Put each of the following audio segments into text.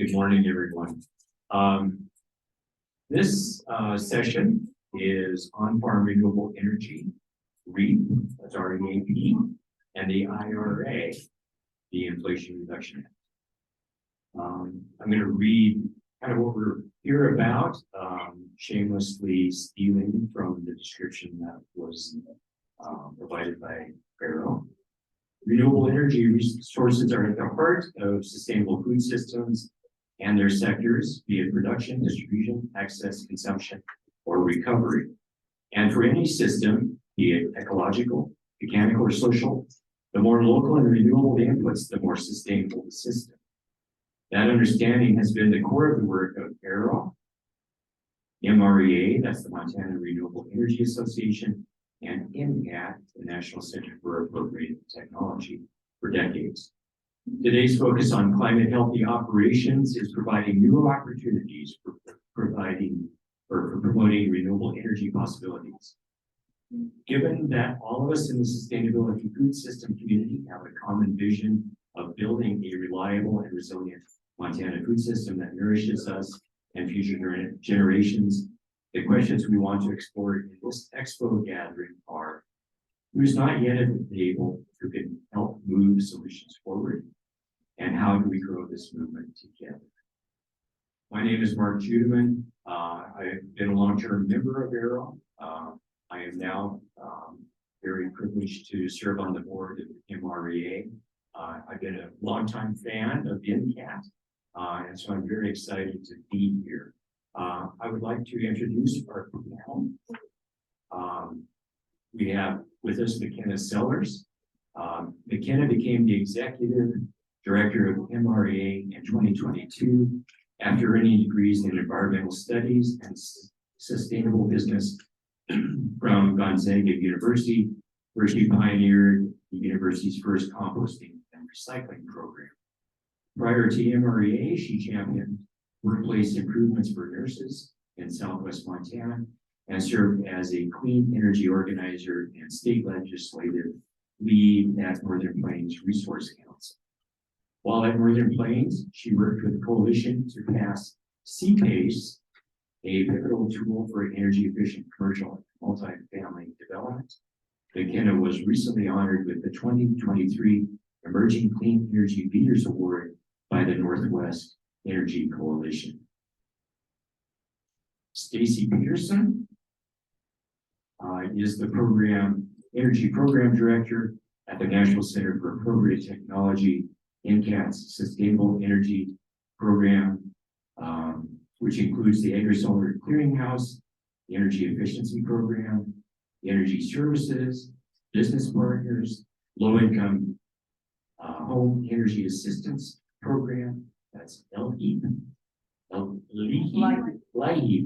Good morning, everyone. This session is on-farm renewable energy, REAP, that's REAP, and the IRA, the Inflation Reduction Act. I'm going to read kind of what we're here about, shamelessly stealing from the description that was provided by AERO. Renewable energy resources are at the heart of sustainable food systems and their sectors, be it production, distribution, access, consumption, or recovery. And for any system, be it ecological, mechanical, or social, the more local and renewable the inputs, the more sustainable the system. That understanding has been the core of the work of AERO, MREA, that's the Montana Renewable Energy Association, and NCAT, the National Center for Appropriate Technology, for decades. Today's focus on climate healthy operations is providing new opportunities for promoting renewable energy possibilities. Given that all of us in the sustainability food system community have a common vision of building a reliable and resilient Montana food system that nourishes us and future generations, the questions we want to explore in this Expo gathering are: who's not yet at the table who can help move solutions forward? And how do we grow this movement together? My name is Juedeman. I've been a long-term member of AERO. I am now very privileged to serve on the board of MREA. I've been a longtime fan of NCAT, and so I'm very excited to be here. I would like to introduce our panel. We have with us Makenna Sellers. Makenna became the executive director of MREA in 2022 after earning degrees in environmental studies and sustainable business from Gonzaga University, where she pioneered the university's first composting and recycling program. Prior to MREA, she championed workplace improvements for nurses in Southwest Montana and served as a clean energy organizer and state legislative lead at Northern Plains Resource Council. While at Northern Plains, she worked with the coalition to pass CPACE, a pivotal tool for energy efficient commercial and multifamily development. Makenna was recently honored with the 2023 Emerging Clean Energy Leaders Award by the Northwest Energy Coalition. Stacie Peterson is the Energy Program Director at the National Center for Appropriate Technology, NCAT's Sustainable Energy Program, which includes the Agrisolar Clearinghouse, the Energy Efficiency Program, the Energy Services, Business Partners, Low-Income Home Energy Assistance Program, that's LEAP,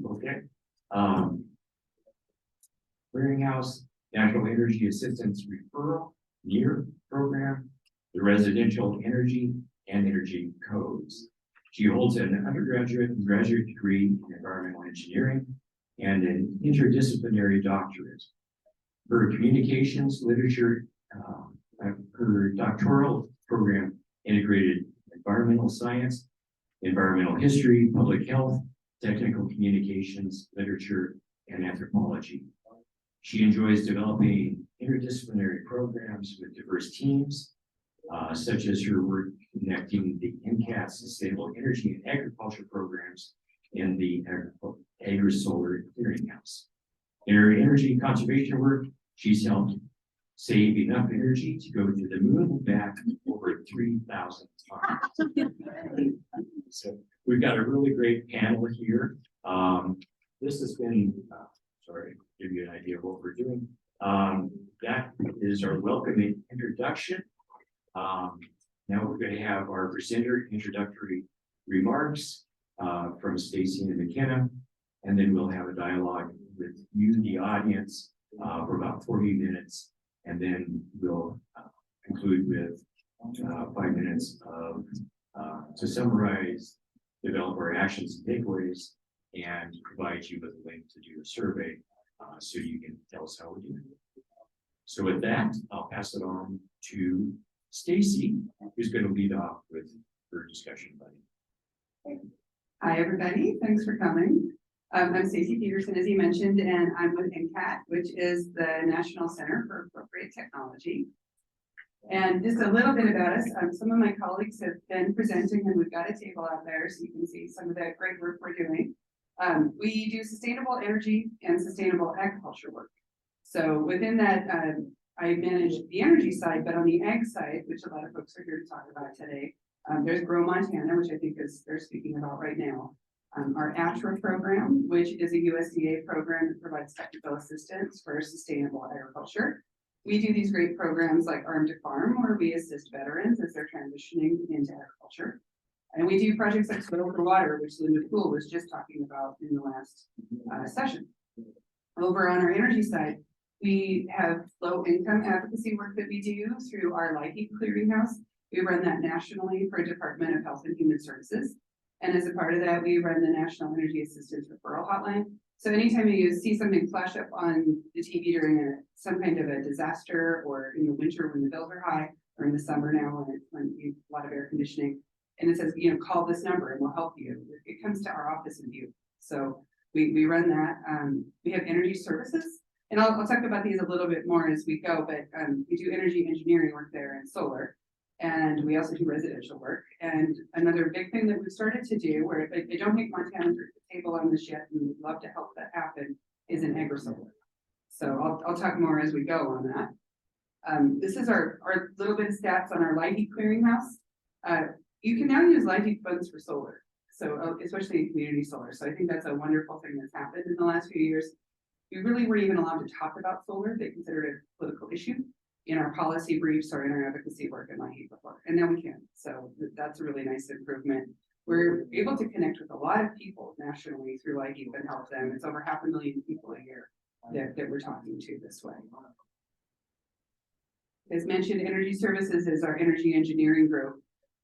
okay. Clearinghouse, National Energy Assistance Referral, NEAR program, the Residential Energy and Energy Codes. She holds an undergraduate and graduate degree in environmental engineering and an interdisciplinary doctorate. Her communications literature, her doctoral program integrated environmental science, environmental history, public health, technical communications, literature, and anthropology. She enjoys developing interdisciplinary programs with diverse teams, such as her work connecting the NCAT Sustainable Energy and Agriculture programs in the Agrisolar Clearinghouse. In her energy conservation work, she's helped save enough energy to go to the moon and back over 3,000 times. So we've got a really great panel here. This has been, sorry, to give you an idea of what we're doing. That is our welcoming introduction. Now we're going to have our presenter introductory remarks from Stacie and Makenna, and then we'll have a dialogue with you, the audience, for about 40 minutes, and then we'll conclude with 5 minutes of to summarize, develop our actions and takeaways, and provide you with a link to do a survey so you can tell us how we're doing. So with that, I'll pass it on to Stacie, who's going to lead off with her discussion buddy. Hi, everybody. Thanks for coming. I'm Stacie Peterson, as you mentioned, and I'm with NCAT, which is the National Center for Appropriate Technology. And just a little bit about us. Some of my colleagues have been presenting, and we've got a table out there so you can see some of the great work we're doing. We do sustainable energy and sustainable agriculture work. So within that, I manage the energy side, but on the ag side, which a lot of folks are here to talk about today, there's Grow Montana, which I think they're speaking about right now. Our AERO program, which is a USDA program that provides technical assistance for sustainable agriculture. We do these great programs like Arm to Farm, where we assist veterans as they're transitioning into agriculture. And we do projects like Soil for Water, which Linda Poole was just talking about in the last session. Over on our energy side, we have low income advocacy work that we do through our LIHEAP Clearinghouse. We run that nationally for Department of Health and Human Services. And as a part of that, we run the National Energy Assistance Referral Hotline. So anytime you see something flash up on the TV during some kind of a disaster, or in the winter when the bills are high, or in the summer now when you have a lot of air conditioning, and it says, call this number and we'll help you. It comes to our office in Butte. So we run that. We have energy services, and I'll talk about these a little bit more as we go, but we do energy engineering work there and solar. And we also do residential work. And another big thing that we've started to do, where they don't make Montana at the table on this yet, and we'd love to help that happen, is an Agrisolar. So I'll talk more as we go on that. This is our little bit of stats on our LIHEAP Clearinghouse. You can now use LIHEAP funds for solar, so especially in community solar. So I think that's a wonderful thing that's happened in the last few years. We really weren't even allowed to talk about solar. They considered it a political issue in our policy briefs or in our advocacy work in LIHEAP before, and now we can. So that's a really nice improvement. We're able to connect with a lot of people nationally through LIHEAP and help them. It's over 500,000 people a year that we're talking to this way. As mentioned, energy services is our energy engineering group.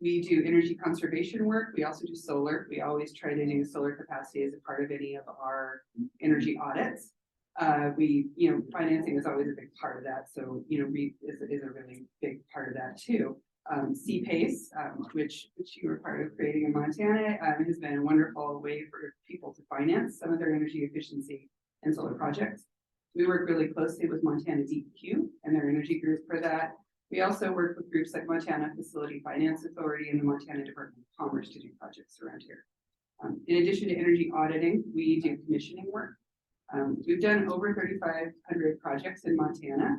We do energy conservation work. We also do solar. We always try to do solar capacity as a part of any of our energy audits. Financing is always a big part of that. So, REAP is a really big part of that too. CPACE, which you were part of creating in Montana, has been a wonderful way for people to finance some of their energy efficiency and solar projects. We work really closely with Montana DEQ and their energy group for that. We also work with groups like Montana Facility Finance Authority and the Montana Department of Commerce to do projects around here. In addition to energy auditing, we do commissioning work. We've done over 3,500 projects in Montana,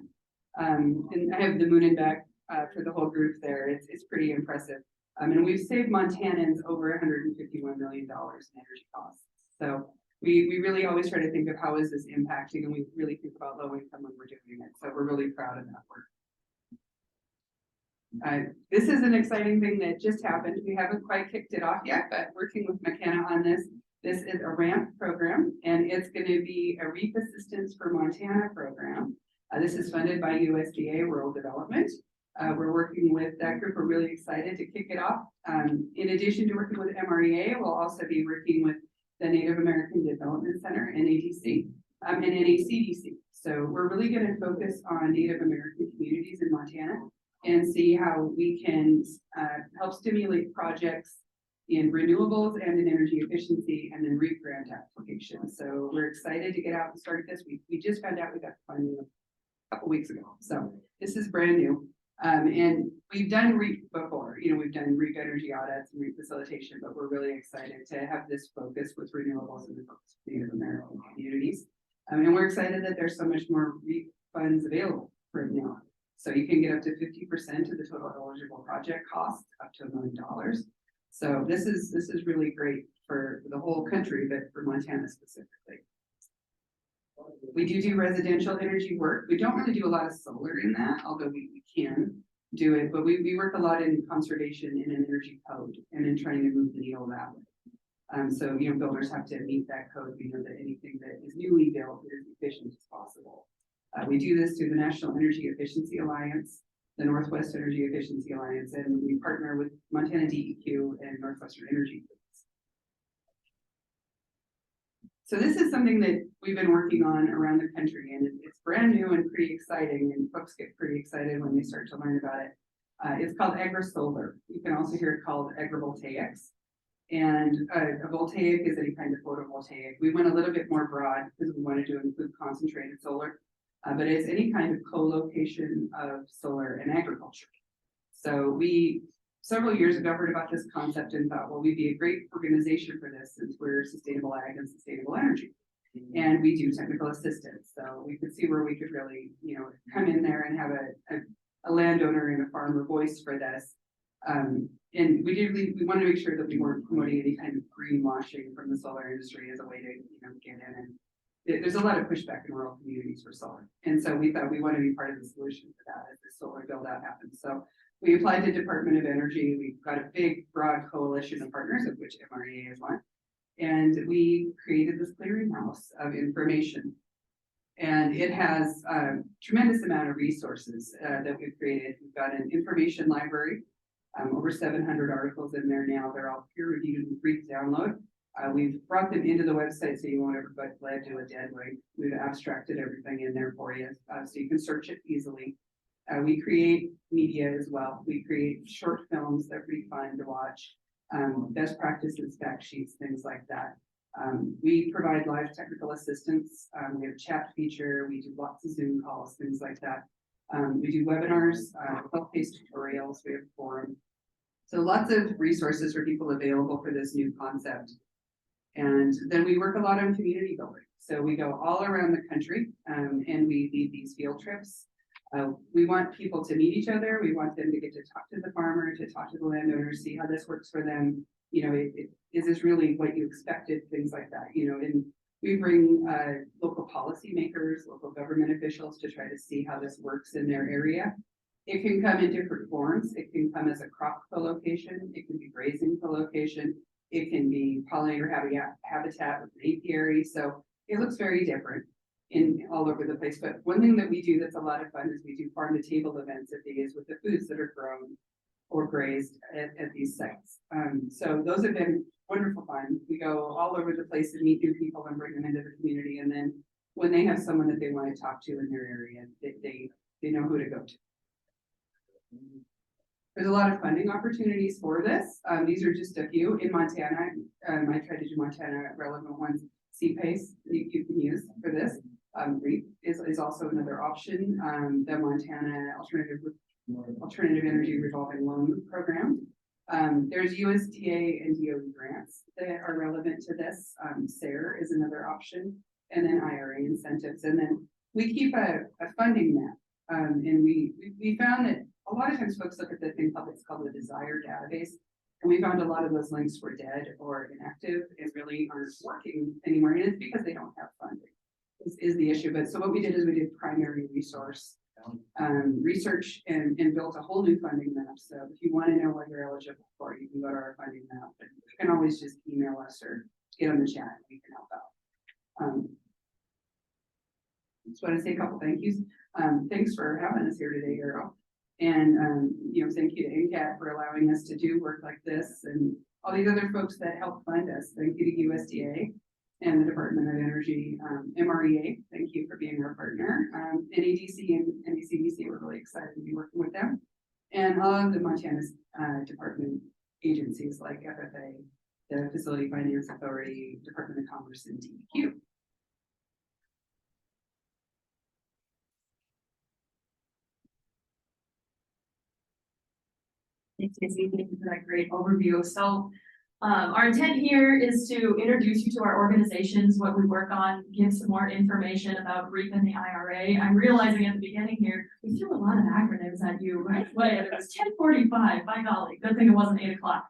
and I have the moon and back for the whole group there. It's pretty impressive. And we've saved Montanans over $151 million in energy costs. So we really always try to think of how is this impacting, and we really think about low income when we're doing it. So we're really proud of that work. This is an exciting thing that just happened. We haven't quite kicked it off yet, but working with Makenna on this. This is a RAMP program, and it's going to be a REAP Assistance for Montana program. This is funded by USDA Rural Development. We're working with that group. We're really excited to kick it off. In addition to working with MREA, we'll also be working with the Native American Development Center, NADC, and NACDC. So we're really going to focus on Native American communities in Montana and see how we can help stimulate projects in renewables and in energy efficiency, and then REAP grant applications. So we're excited to get out and start this. We just found out we got the funding a couple weeks ago. So this is brand new. And we've done REAP before. We've done REAP energy audits and REAP facilitation, but we're really excited to have this focus with renewables and the focus with Native American communities. And we're excited that there's so much more REAP funds available right now. So you can get up to 50% of the total eligible project cost, up to $1 million. So this is really great for the whole country, but for Montana specifically. We do residential energy work. We don't really do a lot of solar in that, although we can do it, but we work a lot in conservation and in energy code and in trying to move the needle that way. So, builders have to meet that code. We know that anything that is newly built is efficient as possible. We do this through the National Energy Efficiency Alliance, the Northwest Energy Efficiency Alliance, and we partner with Montana DEQ and Northwestern Energy. So this is something that we've been working on around the country, and it's brand new and pretty exciting, and folks get pretty excited when they start to learn about it. It's called Agrisolar. You can also hear it called agrivoltaics. And a voltaic is any kind of photovoltaic. We went a little bit more broad because we wanted to include concentrated solar, but it's any kind of co-location of solar and agriculture. So we, several years ago, heard about this concept and thought, well, we'd be a great organization for this since we're sustainable ag and sustainable energy. And we do technical assistance. So we could see where we could really, you know, come in there and have a landowner and a farmer voice for this. And we wanted to make sure that we weren't promoting any kind of greenwashing from the solar industry as a way to, you know, get in. And there's a lot of pushback in rural communities for solar. And so we thought we want to be part of the solution for that as the solar build out happens. So we applied to Department of Energy. We got a big, broad coalition of partners, of which MREA is one. And we created this clearinghouse of information. And it has a tremendous amount of resources that we've created. We've got an information library, over 700 articles in there now. They're all peer reviewed and free to download. We've brought them into the website so you won't ever be led to a dead link. We've abstracted everything in there for you so you can search it easily. We create media as well. We create short films that are pretty fun to watch, best practices, fact sheets, things like that. We provide live technical assistance. We have a chat feature. We do lots of Zoom calls, things like that. We do webinars, self-paced tutorials. We have a forum. So lots of resources for people available for this new concept. And then we work a lot on community building. So we go all around the country and we lead these field trips. We want people to meet each other. We want them to get to talk to the farmer, to talk to the landowner, see how this works for them. You know, is this really what you expected? Things like that, you know, and we bring local policymakers, local government officials to try to see how this works in their area. It can come in different forms. It can come as a crop co-location. It can be grazing co-location. It can be pollinator habitat with an apiary. So it looks very different in all over the place. But one thing that we do that's a lot of fun is we do farm to table events at these with the foods that are grown or grazed at these sites. So those have been wonderful fun. We go all over the place and meet new people and bring them into the community. And then when they have someone that they want to talk to in their area, they know who to go to. There's a lot of funding opportunities for this. These are just a few in Montana. I tried to do Montana relevant ones. CPACE you can use for this. REAP is also another option. The Montana Alternative Energy Revolving Loan Program. There's USDA and DOE grants that are relevant to this. SARE is another option, and then IRA incentives. And then we keep a funding map. And we found that a lot of times folks look at the thing it's called the Desire database, and we found a lot of those links were dead or inactive and really aren't working anymore. And it's because they don't have funding is the issue. But so what we did is we did primary resource research and built a whole new funding map. So if you want to know what you're eligible for, you can go to our funding map. But you can always just email us or get on the chat and we can help out. Just want to say a couple thank yous. Thanks for having us here today, AERO. And you know, thank you to NCAT for allowing us to do work like this and all these other folks that help fund us. Thank you to USDA and the Department of Energy, MREA, thank you for being our partner. NEDC and NECDC, we're really excited to be working with them. And all of the Montana's department agencies like FFA, the Facility Finance Authority, Department of Commerce, and DEQ. Thanks, Stacie. Thank you for that great overview. So our intent here is to introduce you to our organizations, what we work on, give some more information about REAP and the IRA. I'm realizing at the beginning here, we threw a lot of acronyms at you right away. It was 10:45, by golly, good thing it wasn't 8 o'clock.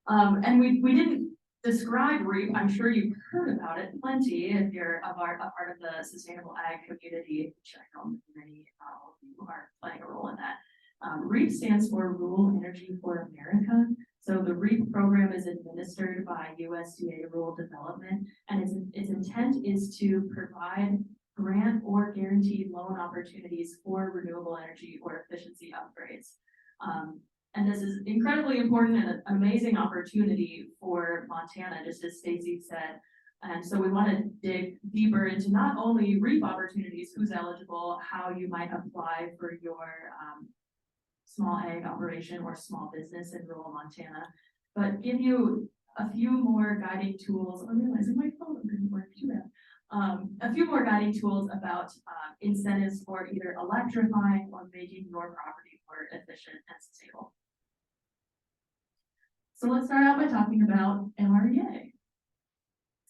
And we didn't describe REAP. I'm sure you've heard about it plenty if you're a part of the sustainable ag community, which I know many of you are playing a role in that. REAP stands for Rural Energy for America. So the REAP program is administered by USDA Rural Development, and its intent is to provide grant or guaranteed loan opportunities for renewable energy or efficiency upgrades. And this is incredibly important and an amazing opportunity for Montana, just as Stacie said. And so we want to dig deeper into not only REAP opportunities, who's eligible, how you might apply for your small ag operation or small business in rural Montana, but give you a few more guiding tools. I'm realizing my phone didn't work too bad. A few more guiding tools about incentives for either electrifying or making your property more efficient and sustainable. So let's start out by talking about MREA.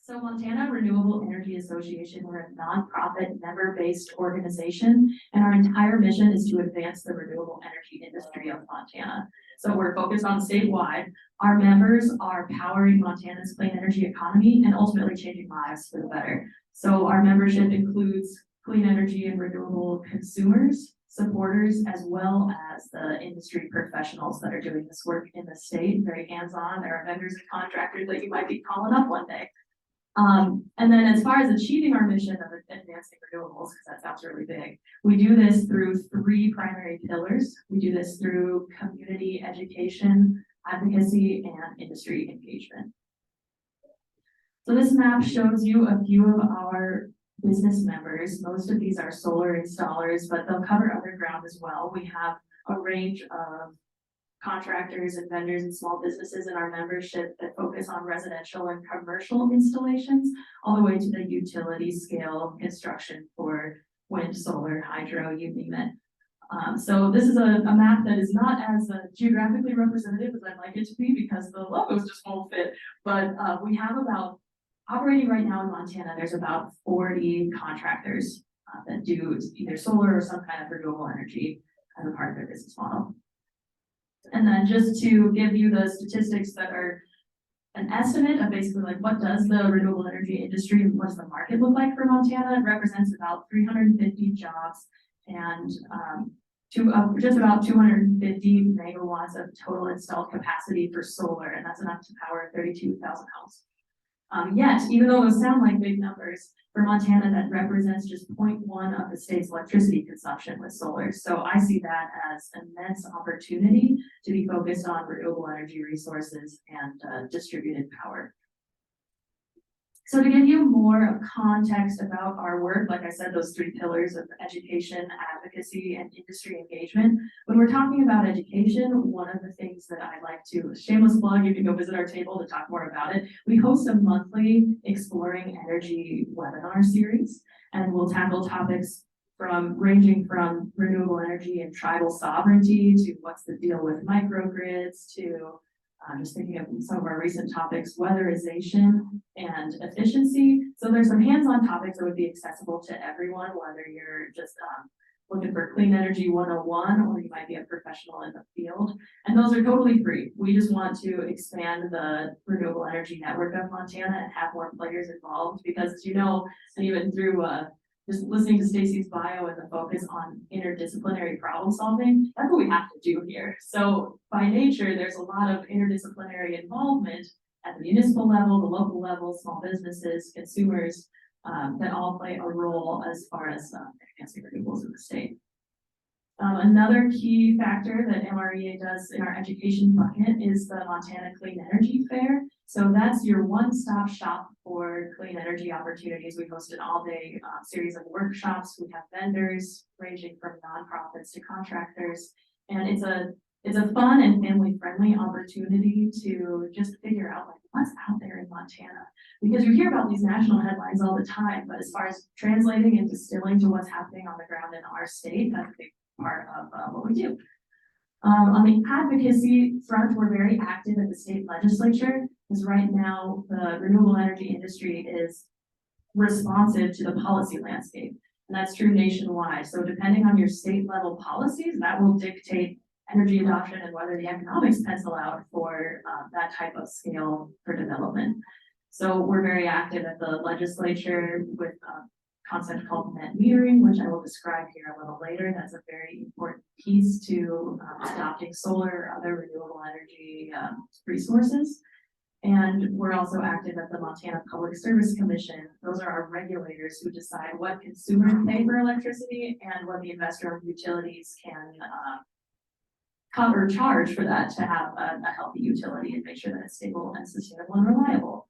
So Montana Renewable Energy Association, we're a nonprofit, member-based organization, and our entire mission is to advance the renewable energy industry of Montana. So we're focused on statewide. Our members are powering Montana's clean energy economy and ultimately changing lives for the better. So our membership includes clean energy and renewable consumers, supporters, as well as the industry professionals that are doing this work in the state, very hands-on. There are vendors and contractors that you might be calling up one day. And then as far as achieving our mission of advancing renewables, because that sounds really big, we do this through 3 primary pillars. We do this through community education, advocacy, and industry engagement. So this map shows you a few of our business members. Most of these are solar installers, but they'll cover other ground as well. We have a range of contractors and vendors and small businesses in our membership that focus on residential and commercial installations, all the way to the utility scale construction for wind, solar, hydro, you name it. So this is a map that is not as geographically representative as I'd like it to be because the logos just won't fit, but we have about, operating right now in Montana, there's about 40 contractors that do either solar or some kind of renewable energy as a part of their business model. And then just to give you the statistics that are an estimate of basically like what does the renewable energy industry, what does the market look like for Montana? It represents about 350 jobs and just about 250 megawatts of total installed capacity for solar, and that's enough to power 32,000 homes. Yet, even though those sound like big numbers, for Montana, that represents just 0.1 of the state's electricity consumption with solar. So I see that as an immense opportunity to be focused on renewable energy resources and distributed power. So to give you more context about our work, like I said, those 3 pillars of education, advocacy, and industry engagement. When we're talking about education, one of the things that I like to, shameless plug, you can go visit our table to talk more about it. We host a monthly Exploring Energy webinar series, and we'll tackle topics ranging from renewable energy and tribal sovereignty to what's the deal with microgrids to just thinking of some of our recent topics, weatherization and efficiency. So there's some hands-on topics that would be accessible to everyone, whether you're just looking for clean energy 101 or you might be a professional in the field. And those are totally free. We just want to expand the renewable energy network of Montana and have more players involved because, as you know, and even through just listening to Stacie's bio and the focus on interdisciplinary problem solving, that's what we have to do here. So by nature, there's a lot of interdisciplinary involvement at the municipal level, the local level, small businesses, consumers, that all play a role as far as advancing renewables in the state. Another key factor that MREA does in our education bucket is the Montana Clean Energy Fair. So that's your one-stop shop for clean energy opportunities. We host an all-day series of workshops. We have vendors ranging from nonprofits to contractors, and it's a fun and family-friendly opportunity to just figure out like what's out there in Montana. Because you hear about these national headlines all the time, but as far as translating and distilling to what's happening on the ground in our state, that's a big part of what we do. On the advocacy front, we're very active at the state legislature, because right now the renewable energy industry is responsive to the policy landscape, and that's true nationwide. So depending on your state level policies, that will dictate energy adoption and whether the economics pencil out for that type of scale for development. So we're very active at the legislature with concept called net metering, which I will describe here a little later. That's a very important piece to adopting solar or other renewable energy resources. And we're also active at the Montana Public Service Commission. Those are our regulators who decide what consumers pay for electricity and what the investor-owned utilities can cover charge for that to have a healthy utility and make sure that it's stable and sustainable and reliable.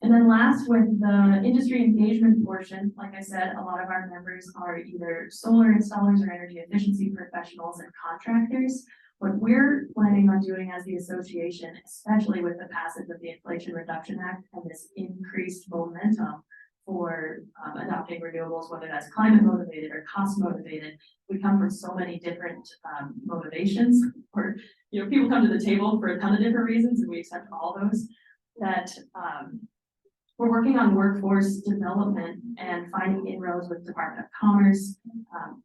And then last, with the industry engagement portion, like I said, a lot of our members are either solar installers or energy efficiency professionals and contractors. What we're planning on doing as the association, especially with the passage of the Inflation Reduction Act and this increased momentum for adopting renewables, whether that's climate motivated or cost motivated, we come from so many different motivations, or people come to the table for a ton of different reasons, and we accept all those. That we're working on workforce development and finding inroads with Department of Commerce.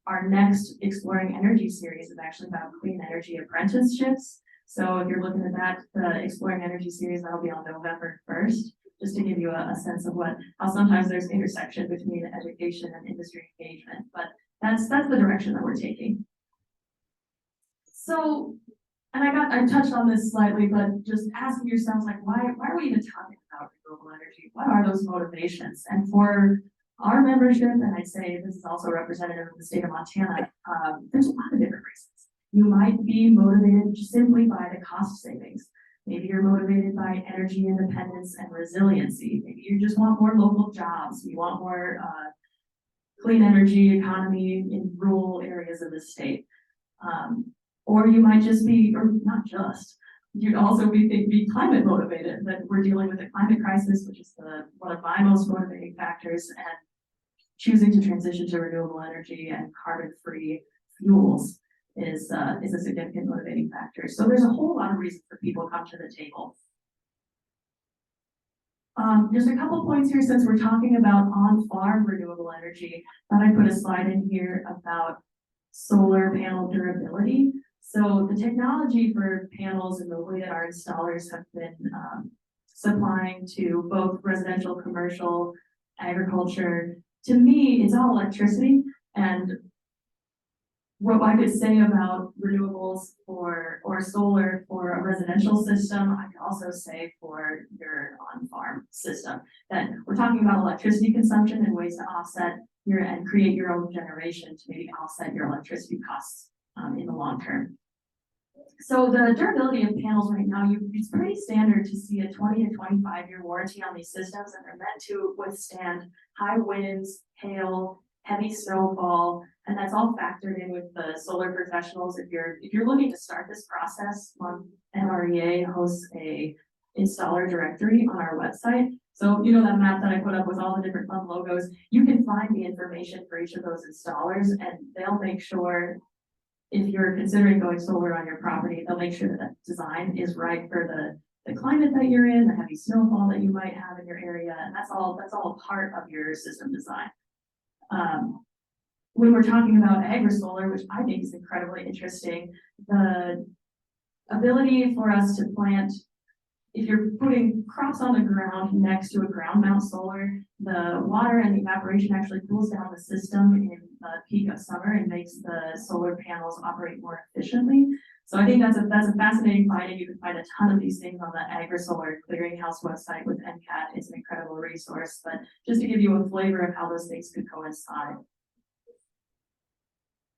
Our next Exploring Energy series is actually about clean energy apprenticeships. So if you're looking at that, the Exploring Energy series, that'll be on November 1st, just to give you a sense of how sometimes there's intersection between education and industry engagement, but that's the direction that we're taking. So, and I touched on this slightly, but just asking yourselves, like, why are we even talking about renewable energy? What are those motivations? And for our membership, and I'd say this is also representative of the state of Montana, there's a lot of different reasons. You might be motivated simply by the cost savings. Maybe you're motivated by energy independence and resiliency. Maybe you just want more local jobs. You want more clean energy economy in rural areas of the state. Or you might just be, or not just, you'd also be climate motivated, that we're dealing with a climate crisis, which is one of my most motivating factors, and choosing to transition to renewable energy and carbon-free fuels is a significant motivating factor. So there's a whole lot of reasons for people to come to the table. There's a couple points here, since we're talking about on-farm renewable energy, that I put a slide in here about solar panel durability. So the technology for panels and the way that our installers have been supplying to both residential, commercial, agriculture, to me, it's all electricity. And what I could say about renewables or solar for a residential system, I could also say for your on-farm system, that we're talking about electricity consumption and ways to offset and create your own generation to maybe offset your electricity costs in the long term. So the durability of panels right now, it's pretty standard to see a 20 to 25-year warranty on these systems, and they're meant to withstand high winds, hail, heavy snowfall, and that's all factored in with the solar professionals. If you're looking to start this process, MREA hosts a installer directory on our website. So that map that I put up with all the different fun logos, you can find the information for each of those installers, and they'll make sure, if you're considering going solar on your property, they'll make sure that design is right for the climate that you're in, the heavy snowfall that you might have in your area, and that's all a part of your system design. When we're talking about Agrisolar, which I think is incredibly interesting, the ability for us to plant, if you're putting crops on the ground next to a ground mount solar, the water and the evaporation actually cools down the system in the peak of summer and makes the solar panels operate more efficiently. So I think that's a fascinating finding. You can find a ton of these things on the Agrisolar Clearinghouse website with NCAT. It's an incredible resource, but just to give you a flavor of how those things could coincide.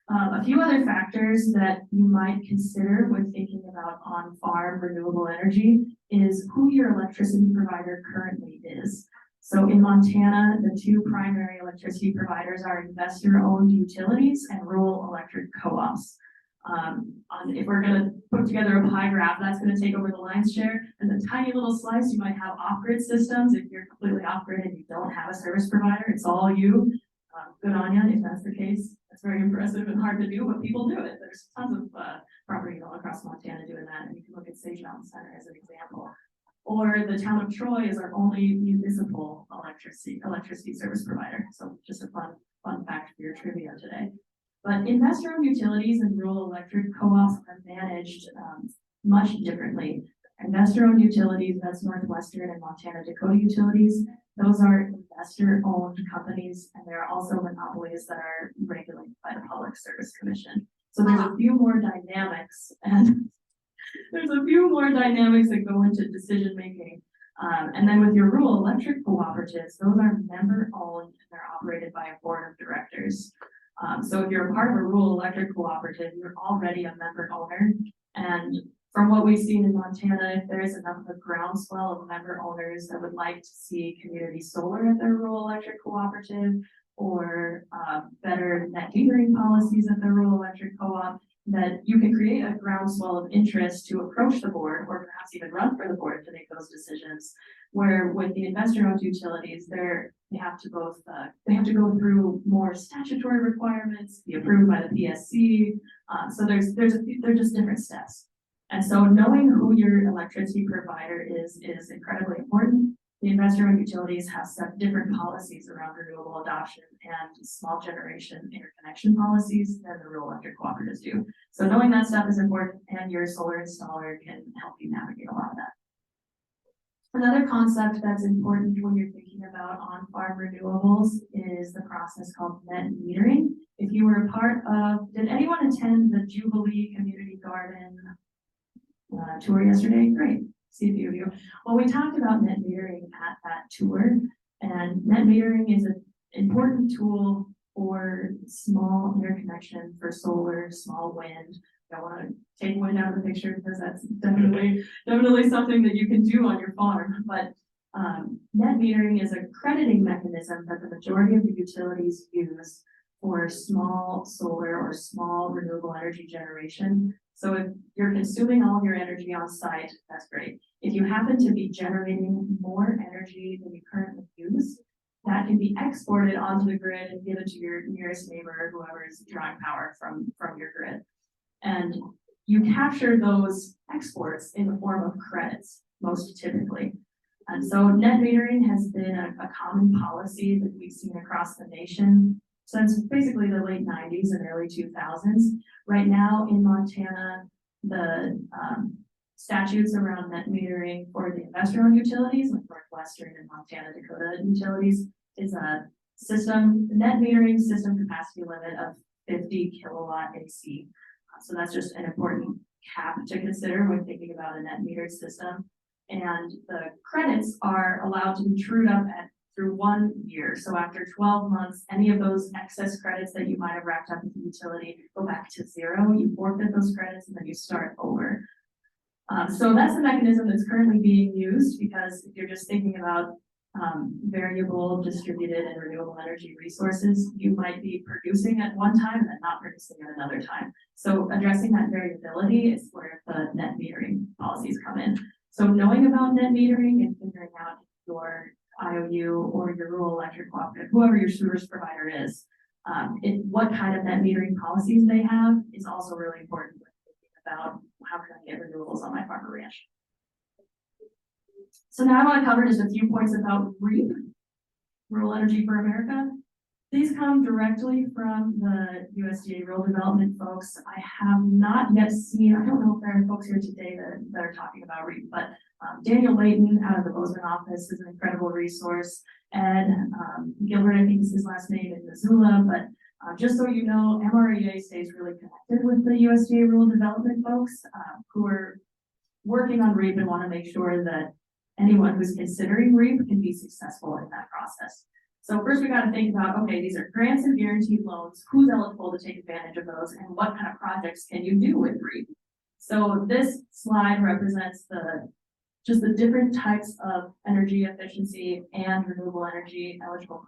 A few other factors that you might consider when thinking about on-farm renewable energy is who your electricity provider currently is. So in Montana, the two primary electricity providers are investor-owned utilities and rural electric co-ops. If we're going to put together a pie graph, that's going to take over the lion's share. And the tiny little slice, you might have off-grid systems. If you're completely off-grid and you don't have a service provider, it's all you. Good on you if that's the case. That's very impressive and hard to do, but people do it. There's tons of property all across Montana doing that, and you can look at Sage Mountain Center as an example. Or the town of Troy is our only municipal electricity service provider. So just a fun fact for your trivia today. But investor-owned utilities and rural electric co-ops are managed much differently. Investor-owned utilities, that's Northwestern and Montana Dakota Utilities. Those are investor-owned companies, and there are also monopolies that are regulated by the Public Service Commission. So there's a few more dynamics, and that go into decision making. And then with your rural electric cooperatives, those are member-owned and they're operated by a board of directors. So if you're a part of a rural electric cooperative, you're already a member owner. And from what we've seen in Montana, if there is enough of a groundswell of member owners that would like to see community solar at their rural electric cooperative, or better net metering policies at their rural electric co-op, that you can create a groundswell of interest to approach the board or perhaps even run for the board to make those decisions. Where with the investor-owned utilities, they have to go through more statutory requirements, be approved by the PSC. So they're just different steps. And so knowing who your electricity provider is incredibly important. The investor-owned utilities have set different policies around renewable adoption and small generation interconnection policies than the rural electric cooperatives do. So knowing that stuff is important, and your solar installer can help you navigate a lot of that. Another concept that's important when you're thinking about on-farm renewables is the process called net metering. If you were a part of, did anyone attend the Jubilee Community Garden tour yesterday? Great, see a few of you. Well, we talked about net metering at that tour, and net metering is an important tool for small interconnection for solar, small wind. I want to take wind out of the picture because that's definitely something that you can do on your farm. But net metering is a crediting mechanism that the majority of the utilities use for small solar or small renewable energy generation. So if you're consuming all of your energy on site, that's great. If you happen to be generating more energy than you currently use, that can be exported onto the grid and given to your nearest neighbor or whoever is drawing power from your grid. And you capture those exports in the form of credits, most typically. And so net metering has been a common policy that we've seen across the nation since basically the late 90s and early 2000s. Right now in Montana, the statutes around net metering for the investor-owned utilities, like Northwestern and Montana Dakota utilities, is a net metering system capacity limit of 50 kilowatt AC. So that's just an important cap to consider when thinking about a net metered system. And the credits are allowed to be trued up through 1 year. So after 12 months, any of those excess credits that you might have racked up with the utility go back to zero. You forfeit those credits and then you start over. So that's the mechanism that's currently being used, because if you're just thinking about variable, distributed, and renewable energy resources, you might be producing at one time and then not producing at another time. So addressing that variability is where the net metering policies come in. So knowing about net metering and figuring out your IOU or your rural electric cooperative, whoever your service provider is, what kind of net metering policies they have is also really important when thinking about how can I get renewables on my farm or ranch. So now I want to cover just a few points about REAP, Rural Energy for America. These come directly from the USDA Rural Development folks. I have not yet seen, I don't know if there are folks here today that are talking about REAP, but Daniel Layton out of the Bozeman office is an incredible resource. Ed Gilbert, I think is his last name, in Missoula, but just so you know, MREA stays really connected with the USDA Rural Development folks who are working on REAP and want to make sure that anyone who's considering REAP can be successful in that process. So first we got to think about, okay, these are grants and guaranteed loans. Who's eligible to take advantage of those, and what kind of projects can you do with REAP? So this slide represents just the different types of energy efficiency and renewable energy eligible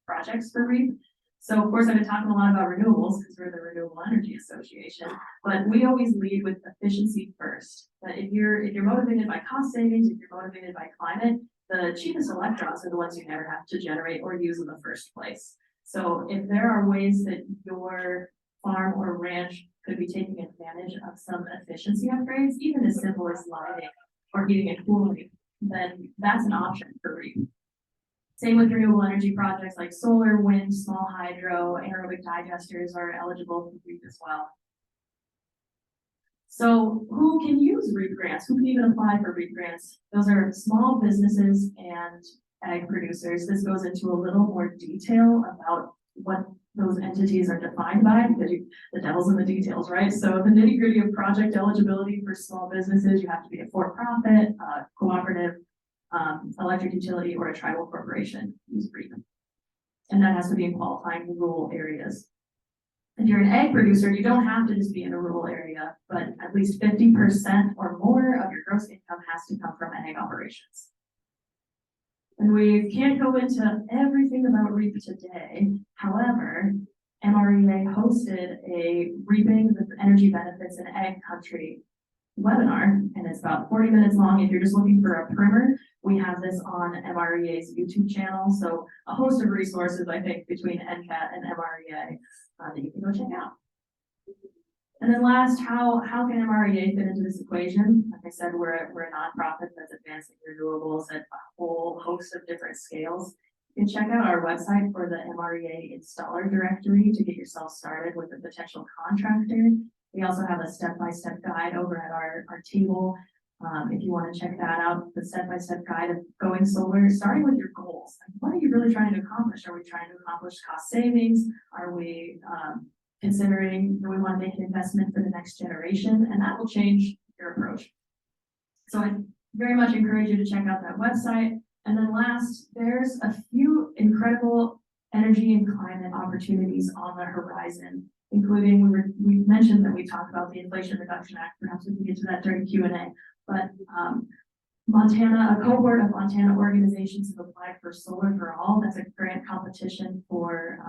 projects for REAP. So of course I've been talking a lot about renewables because we're the Renewable Energy Association, but we always lead with efficiency first. But if you're motivated by cost savings, if you're motivated by climate, the cheapest electrons are the ones you never have to generate or use in the first place. So if there are ways that your farm or ranch could be taking advantage of some efficiency upgrades, even as simple as lighting or heating and cooling, then that's an option for REAP. Same with renewable energy projects like solar, wind, small hydro, anaerobic digesters are eligible for REAP as well. So who can use REAP grants? Who can even apply for REAP grants? Those are small businesses and ag producers. This goes into a little more detail about what those entities are defined by, because the devil's in the details, right? So the nitty gritty of project eligibility for small businesses, you have to be a for-profit, cooperative, electric utility, or a tribal corporation use REAP. And that has to be in qualifying rural areas. If you're an ag producer, you don't have to just be in a rural area, but at least 50% or more of your gross income has to come from ag operations. And we can't go into everything about REAP today. However, MREA hosted a Reaping the Energy Benefits in Ag Country webinar, and it's about 40 minutes long. If you're just looking for a primer, we have this on MREA's YouTube channel. So a host of resources, I think, between NCAT and MREA that you can go check out. And then last, how can MREA fit into this equation? Like I said, we're a nonprofit that's advancing renewables at a whole host of different scales. You can check out our website for the MREA installer directory to get yourself started with a potential contractor. We also have a step-by-step guide over at our table. If you want to check that out, the step-by-step guide of going solar, starting with your goals. Like, what are you really trying to accomplish? Are we trying to accomplish cost savings? Are we considering, do we want to make an investment for the next generation? And that will change your approach. So I very much encourage you to check out that website. And then last, there's a few incredible energy and climate opportunities on the horizon, including we mentioned that we talked about the Inflation Reduction Act. Perhaps we can get to that during Q&A. But Montana, a cohort of Montana organizations have applied for Solar for All. That's a grant competition for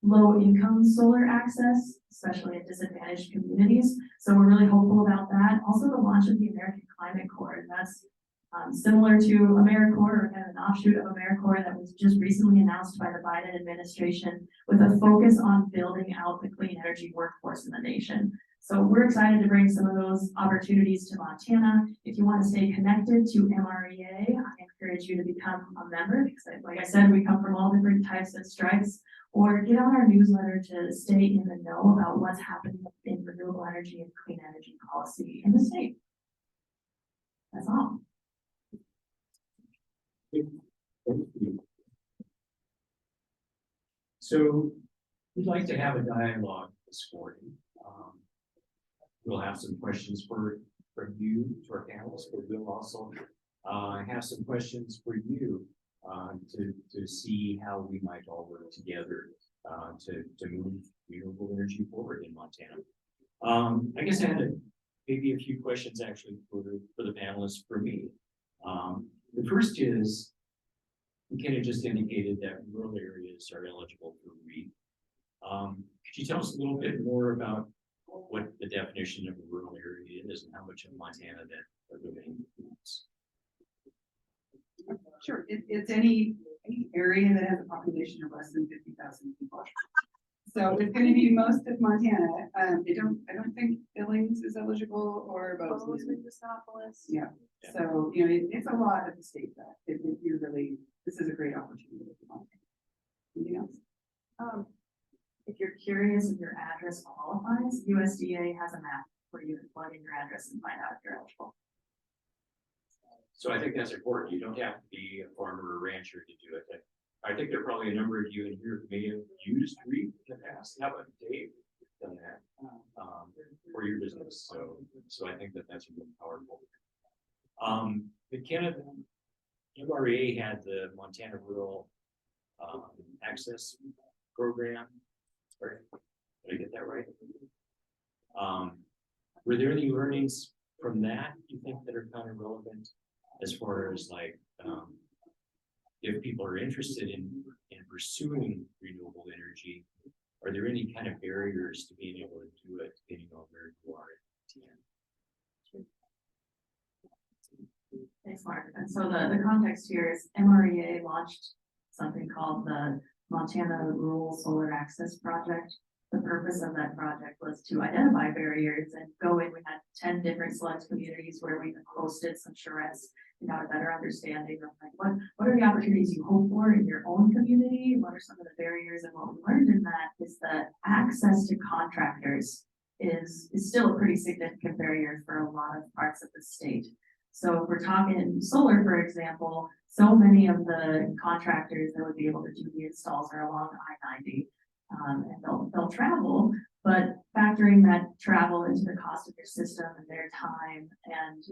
low-income solar access, especially in disadvantaged communities. So we're really hopeful about that. Also, the launch of the American Climate Corps, and that's similar to AmeriCorps, or kind of an offshoot of AmeriCorps that was just recently announced by the Biden administration, with a focus on building out the clean energy workforce in the nation. So we're excited to bring some of those opportunities to Montana. If you want to stay connected to MREA, I encourage you to become a member, because like I said, we come from all different types of stripes, or get on our newsletter to stay in the know about what's happening in renewable energy and clean energy policy in the state. That's all. So we'd like to have a dialogue this morning. We'll have some questions from you to our panelists, but we'll also have some questions for you to see how we might all work together to move renewable energy forward in Montana. I guess I had maybe a few questions actually for the panelists for me. The first is, Makenna just indicated that rural areas are eligible for REAP. Could you tell us a little bit more about what the definition of a rural area is and how much of Montana that really includes? Sure, it's any area that has a population of less than 50,000 people. So it's going to be most of Montana. I don't think Billings is eligible, or Bozeman. Yeah. So it's a lot of the state that if you really, this is a great opportunity for Montana. Anything else? If you're curious if your address qualifies, USDA has a map where you can plug in your address and find out if you're eligible. So I think that's important. You don't have to be a farmer or rancher to do it. I think there are probably a number of you in here who may have used REAP in the past. How about Dave done that for your business? So I think that's really powerful. Makenna, MREA had the Montana Rural Access Program. Sorry, did I get that right? Were there any learnings from that you think that are kind of relevant as far as like if people are interested in pursuing renewable energy, are there any kind of barriers to being able to do it depending on where you are in Montana? Thanks, Mark. And so the context here is MREA launched something called the Montana Rural Solar Access Project. The purpose of that project was to identify barriers and go in. We had 10 different select communities where we hosted some charrettes and got a better understanding of like what are the opportunities you hope for in your own community? What are some of the barriers? And what we learned in that is that access to contractors is still a pretty significant barrier for a lot of parts of the state. So if we're talking solar, for example, so many of the contractors that would be able to do the installs are along I-90. And they'll travel, but factoring that travel into the cost of your system and their time and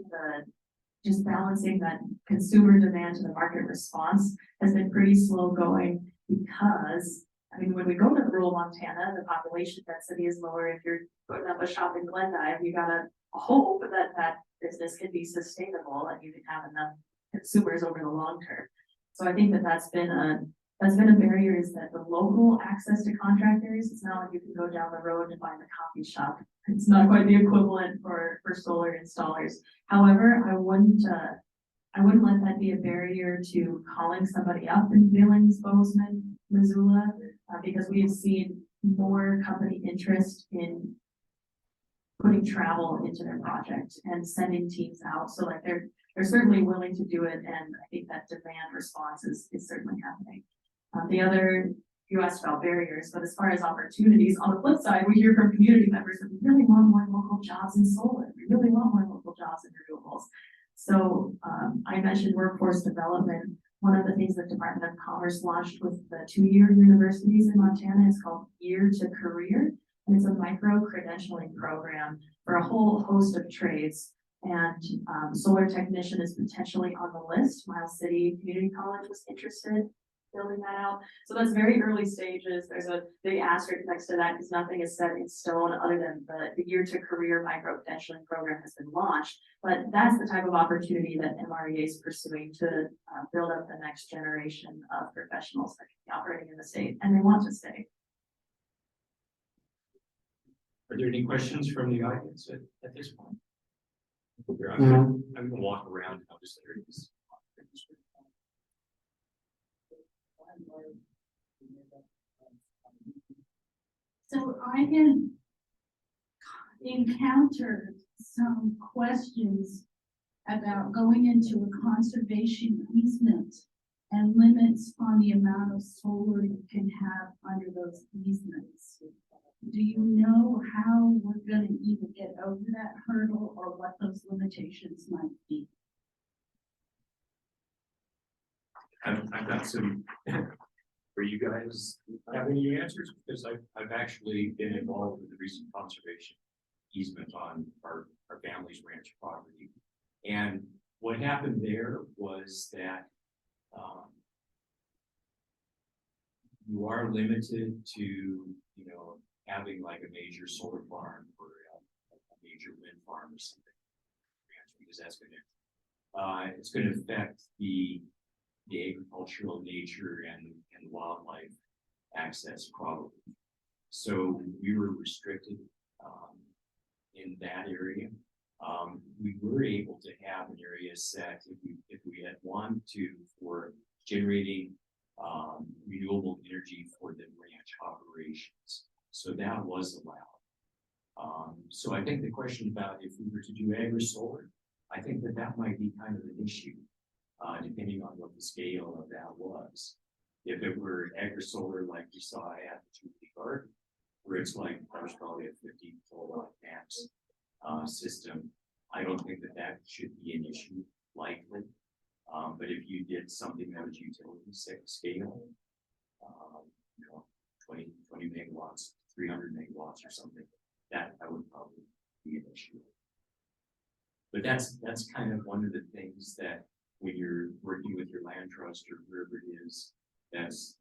just balancing that consumer demand to the market response has been pretty slow going because, I mean, when we go to rural Montana, the population density is lower. If you're putting up a shop in Glendive, you gotta hope that business can be sustainable and you can have enough consumers over the long term. So I think that's been a That's been a barrier, is that the local access to contractors, it's not like you can go down the road and find a coffee shop. It's not quite the equivalent for solar installers. However, I wouldn't let that be a barrier to calling somebody up in Billings, Bozeman, Missoula, because we have seen more company interest in putting travel into their project and sending teams out. So like they're certainly willing to do it, and I think that demand response is certainly happening. The other, you asked about barriers, but as far as opportunities, on the flip side, we hear from community members that we really want more local jobs in solar. We really want more local jobs in renewables. So I mentioned workforce development. One of the things that Department of Commerce launched with the 2-year universities in Montana is called Year to Career. And it's a micro credentialing program for a whole host of trades. And solar technician is potentially on the list. Miles City Community College was interested in building that out. So that's very early stages. There's a big asterisk next to that because nothing is set in stone other than the Year to Career micro credentialing program has been launched. But that's the type of opportunity that MREA is pursuing to build up the next generation of professionals that can be operating in the state, and they want to stay. Are there any questions from the audience at this point? I'm gonna walk around and I'll just areas. So I had encountered some questions about going into a conservation easement and limits on the amount of solar you can have under those easements. Do you know how we're gonna either get over that hurdle or what those limitations might be? I've got some, for you guys, have any answers? Because I've actually been involved with the recent conservation easement on our family's ranch property. And what happened there was that you are limited to, you know, having like a major solar farm or a major wind farm or something, because that's it's going to affect the agricultural nature and wildlife access probably. So we were restricted in that area. We were able to have an area set if we had wanted to for generating renewable energy for the ranch operations. So that was allowed. So I think the question about if we were to do Agrisolar, I think that might be kind of an issue, depending on what the scale of that was. If it were Agrisolar like you saw at the Garden, where it's like there's probably a 50 kilowatt max system, I don't think that should be an issue likely. But if you did something that was utility scale, you know, 20 megawatts, 300 megawatts or something, that would probably be an issue. But that's kind of one of the things that when you're working with your land trust or whoever it is that's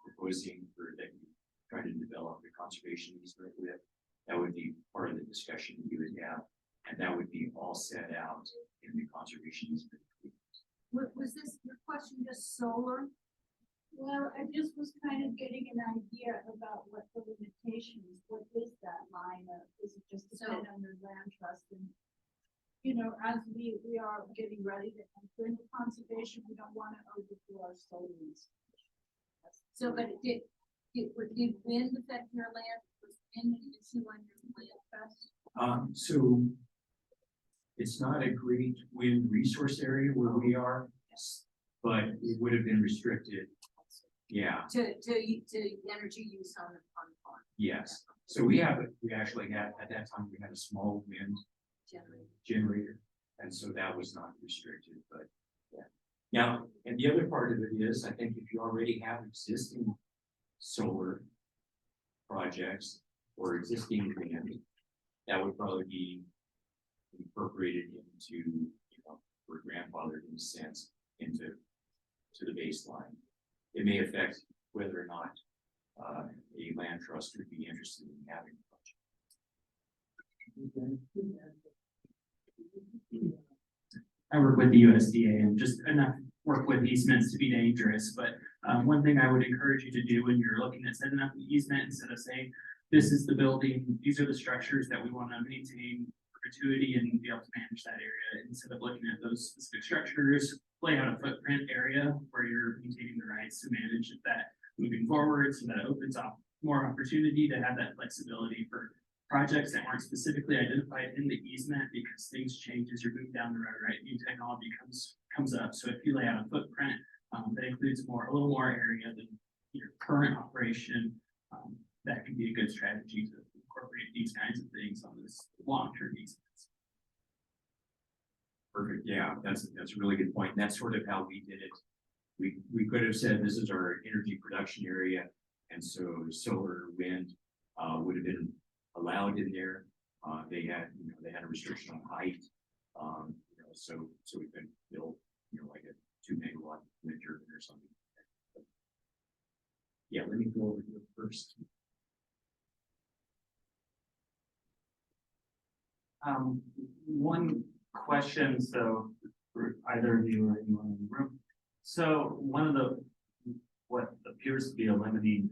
proposing or that you're trying to develop the conservation easement with, that would be part of the discussion you would have, and that would be all set out in the conservation easement. Was this your question just solar? Well, I just was kind of getting an idea about what the limitations, what is that line of, is it just depend on the land trust? And, you know, as we are getting ready to enter into conservation, we don't want to overdo our solar installation. So, but did wind affect your land? Was wind an issue on your land trust? So it's not a great wind resource area where we are, but it would have been restricted. Yeah. To energy use on the farm. Yes. So we actually had, at that time, we had a small wind generator. And so that was not restricted, but yeah. Now, and the other part of it is, I think if you already have existing solar projects or existing wind, that would probably be incorporated into, you know, or grandfathered in a sense into the baseline. It may affect whether or not a land trust would be interested in having a project. I work with the USDA and just enough work with easements to be dangerous, but One thing I would encourage you to do when you're looking at setting up the easement, instead of saying, this is the building, these are the structures that we want to maintain perpetuity and be able to manage that area, instead of looking at those specific structures, lay out a footprint area where you're maintaining the rights to manage that moving forward, so that it opens up more opportunity to have that flexibility for projects that weren't specifically identified in the easement, because things change as you're moving down the road, right? New technology comes up. So if you lay out a footprint that includes a little more area than your current operation, that can be a good strategy to incorporate these kinds of things on this long-term easements. Perfect, yeah, that's a really good point. And that's sort of how we did it. We could have said this is our energy production area, and so solar, wind would have been allowed in there. They had a restriction on height. So we could build, like a 2 megawatt wind turbine or something. Yeah, let me go over here first. One question, so for either of you or anyone in the room. So one of what appears to be a limiting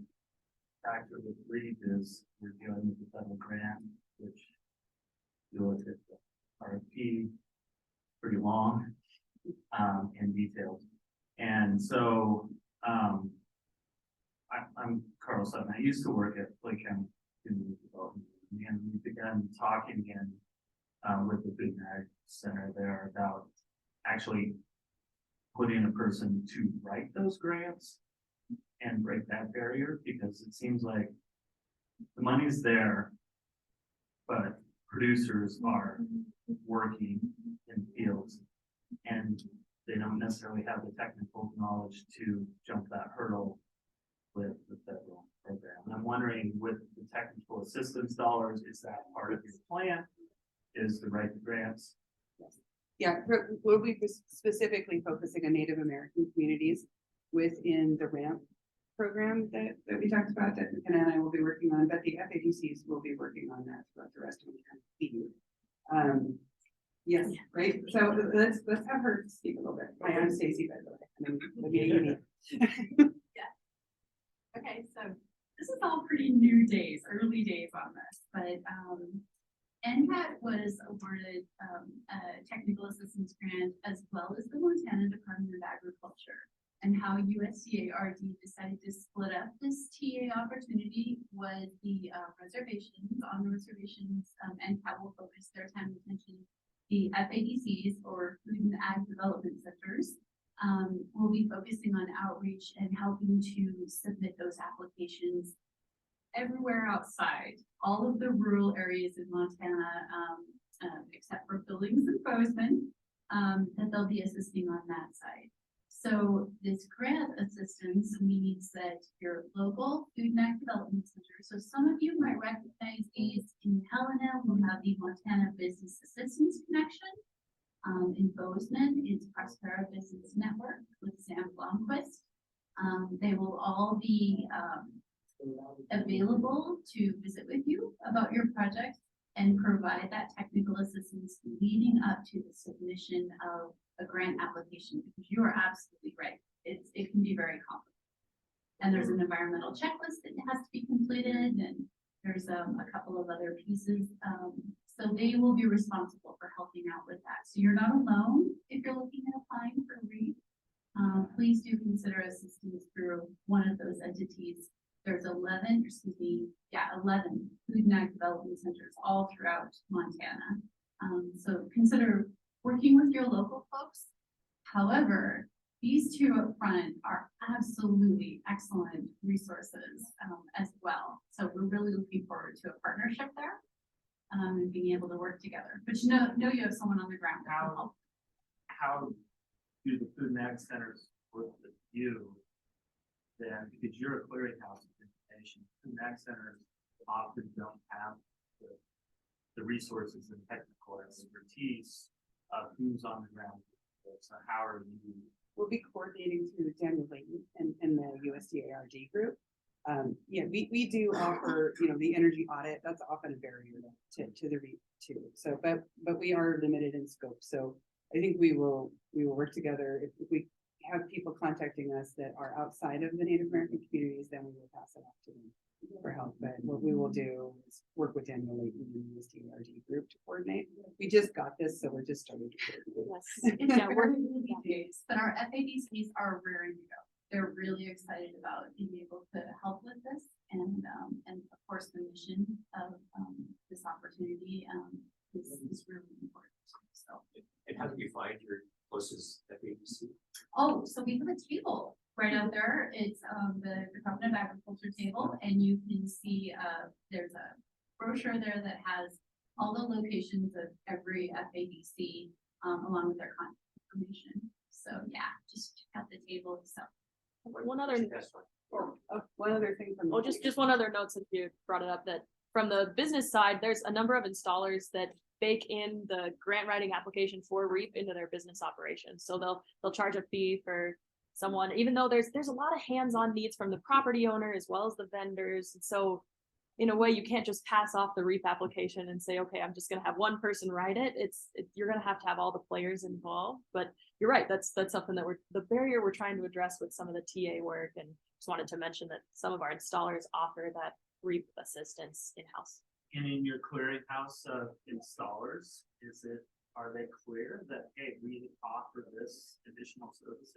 factor with REAP is we're dealing with the federal grant, which you look at the RFP, pretty long and detailed. And so I'm Carl Sutton. I used to work at Lake County Community Development, and we began talking again with the Food and Ag Center there about actually putting a person to write those grants and break that barrier, because it seems like the money's there, but producers are working in fields and they don't necessarily have the technical knowledge to jump that hurdle with the federal program. And I'm wondering, with the technical assistance dollars, is that part of your plan? Is to write the grants? Yeah, we'll be specifically focusing on Native American communities within the RAMP program that we talked about, that Makenna and I will be working on, but the FADCs will be working on that throughout the rest of the year. Yes, right. So let's have her speak a little bit. Hi, I'm Stacie, by the way. Okay, so this is all pretty new days, early days on this, but NCAT was awarded a technical assistance grant, as well as the Montana Department of Agriculture. And how USDA-RD decided to split up this TA opportunity was the reservations. On the reservations, NCAT will focus their time and attention. The FADCs, or Food and Ag Development Centers, will be focusing on outreach and helping to submit those applications everywhere outside, all of the rural areas in Montana, except for Billings and Bozeman, that they'll be assisting on that side. So this grant assistance means that your local Food and Ag Development Center, so some of you might recognize these in Helena. We have the Montana Business Assistance Connection. In Bozeman, it's Prospera Business Network with Sam Blomquist. They will all be available to visit with you about your project and provide that technical assistance leading up to the submission of a grant application, because you are absolutely right. It can be very complicated. And there's an environmental checklist that has to be completed, and there's a couple of other pieces. So they will be responsible for helping out with that. So you're not alone if you're looking at applying for REAP. Please do consider assistance through one of those entities. There's 11 Food and Ag Development Centers all throughout Montana. So consider working with your local folks. However, these two up front are absolutely excellent resources as well. So we're really looking forward to a partnership there and being able to work together. But you know you have someone on the ground. How do the Food and Ag Centers work with you then? Because you're a clearinghouse of information. Food and Ag Centers often don't have the resources and technical expertise of who's on the ground. So how are you? We'll be coordinating through Daniel Layton and the USDA-RD group. Yeah, we do offer, the energy audit. That's often a barrier to the REAP too. So, but we are limited in scope. So I think we will work together. If we have people contacting calling us that are outside of the Native American communities, then we will pass it off to them for help. But what we will do is work with Daniel Layton and the SDRG group to coordinate. We just got this, so we're just starting to coordinate. Yes, yeah, we're days, but our FABCs are raring to go. They're really excited about being able to help with this and of course, the mission of, this opportunity, is really important. So. And how do you find your closest FABC? Oh, so we have a table right out there. It's the Department of Agriculture table, and you can see there's a brochure there that has all the locations of every FABC along with their contact information. So yeah, just check out the table itself. One other, One other thing from. just one other note since you brought it up, that from the business side, there's a number of installers that bake in the grant writing application for REAP into their business operations. So they'll charge a fee for someone, even though there's a lot of hands-on needs from the property owner as well as the vendors. So in a way, you can't just pass off the REAP application and say, okay, I'm just gonna have one person write it. You're gonna have all the players involved. But you're right, that's something that the barrier we're trying to address with some of the TA work. And just wanted to mention that some of our installers offer that REAP assistance in-house. And in your clearinghouse of installers, are they clear that, hey, we offer this additional service?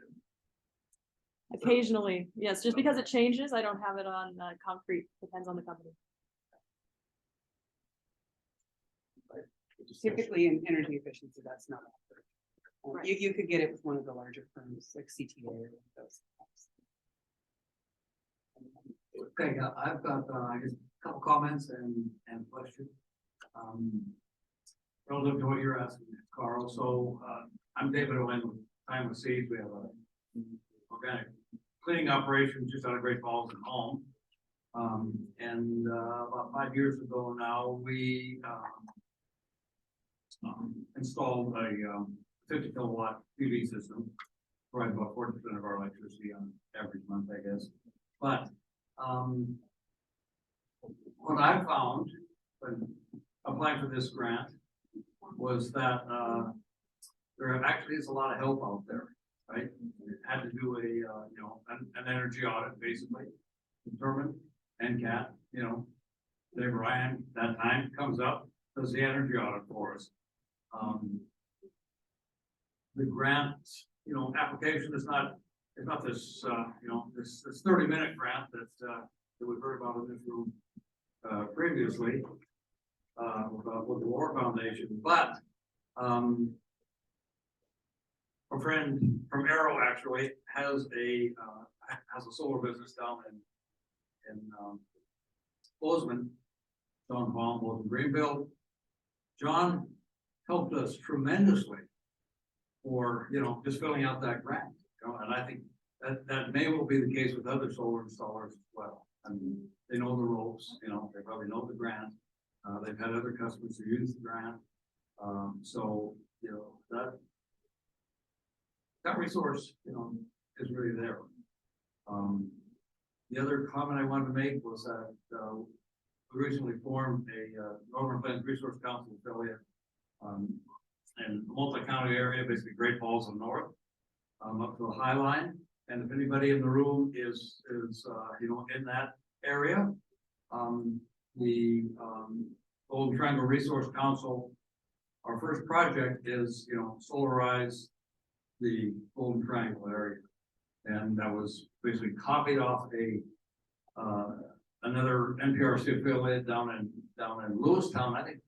Occasionally, yes, just because it changes, I don't have it on concrete, depends on the company. Typically in energy efficiency, that's not offered. Right. You could get it with one of the larger firms like CTA or those. Okay, I've got, I guess, a couple comments and questions. Relative to what you're asking, Carl, so, I'm David Owen with Time with Seeds. We have a organic cleaning operation just out of Great Falls and home. And about 5 years ago now, we, installed a 50 kilowatt PV system, provide about 40% of our electricity on average month, I guess. But what I found when applying for this grant was that there actually is a lot of help out there, right? It had to do an energy audit, basically, determined NCAT, Dave Ryan, that time comes up, does the energy audit for us. The grant, application is not this, this 30-minute grant that we've heard about in this room previously with the War Foundation, but a friend from AERO actually has a solar business down in Bozeman, John Baum, Bozeman Greenville. John helped us tremendously for, just filling out that grant, and I think that may well be the case with other solar installers as well. I mean, they know the ropes, they probably know the grant. They've had other customers who use the grant. So, that resource, is really there. The other comment I wanted to make was that, we recently formed a Northern Plains Resource Council affiliate, in the multi-county area, basically Great Falls and north, up to the High Line. And if anybody in the room is in that area, the Golden Triangle Resource Council, our first project is, solarize the Golden Triangle area. And that was basically copied off another NPRC affiliate down in Lewistown. I think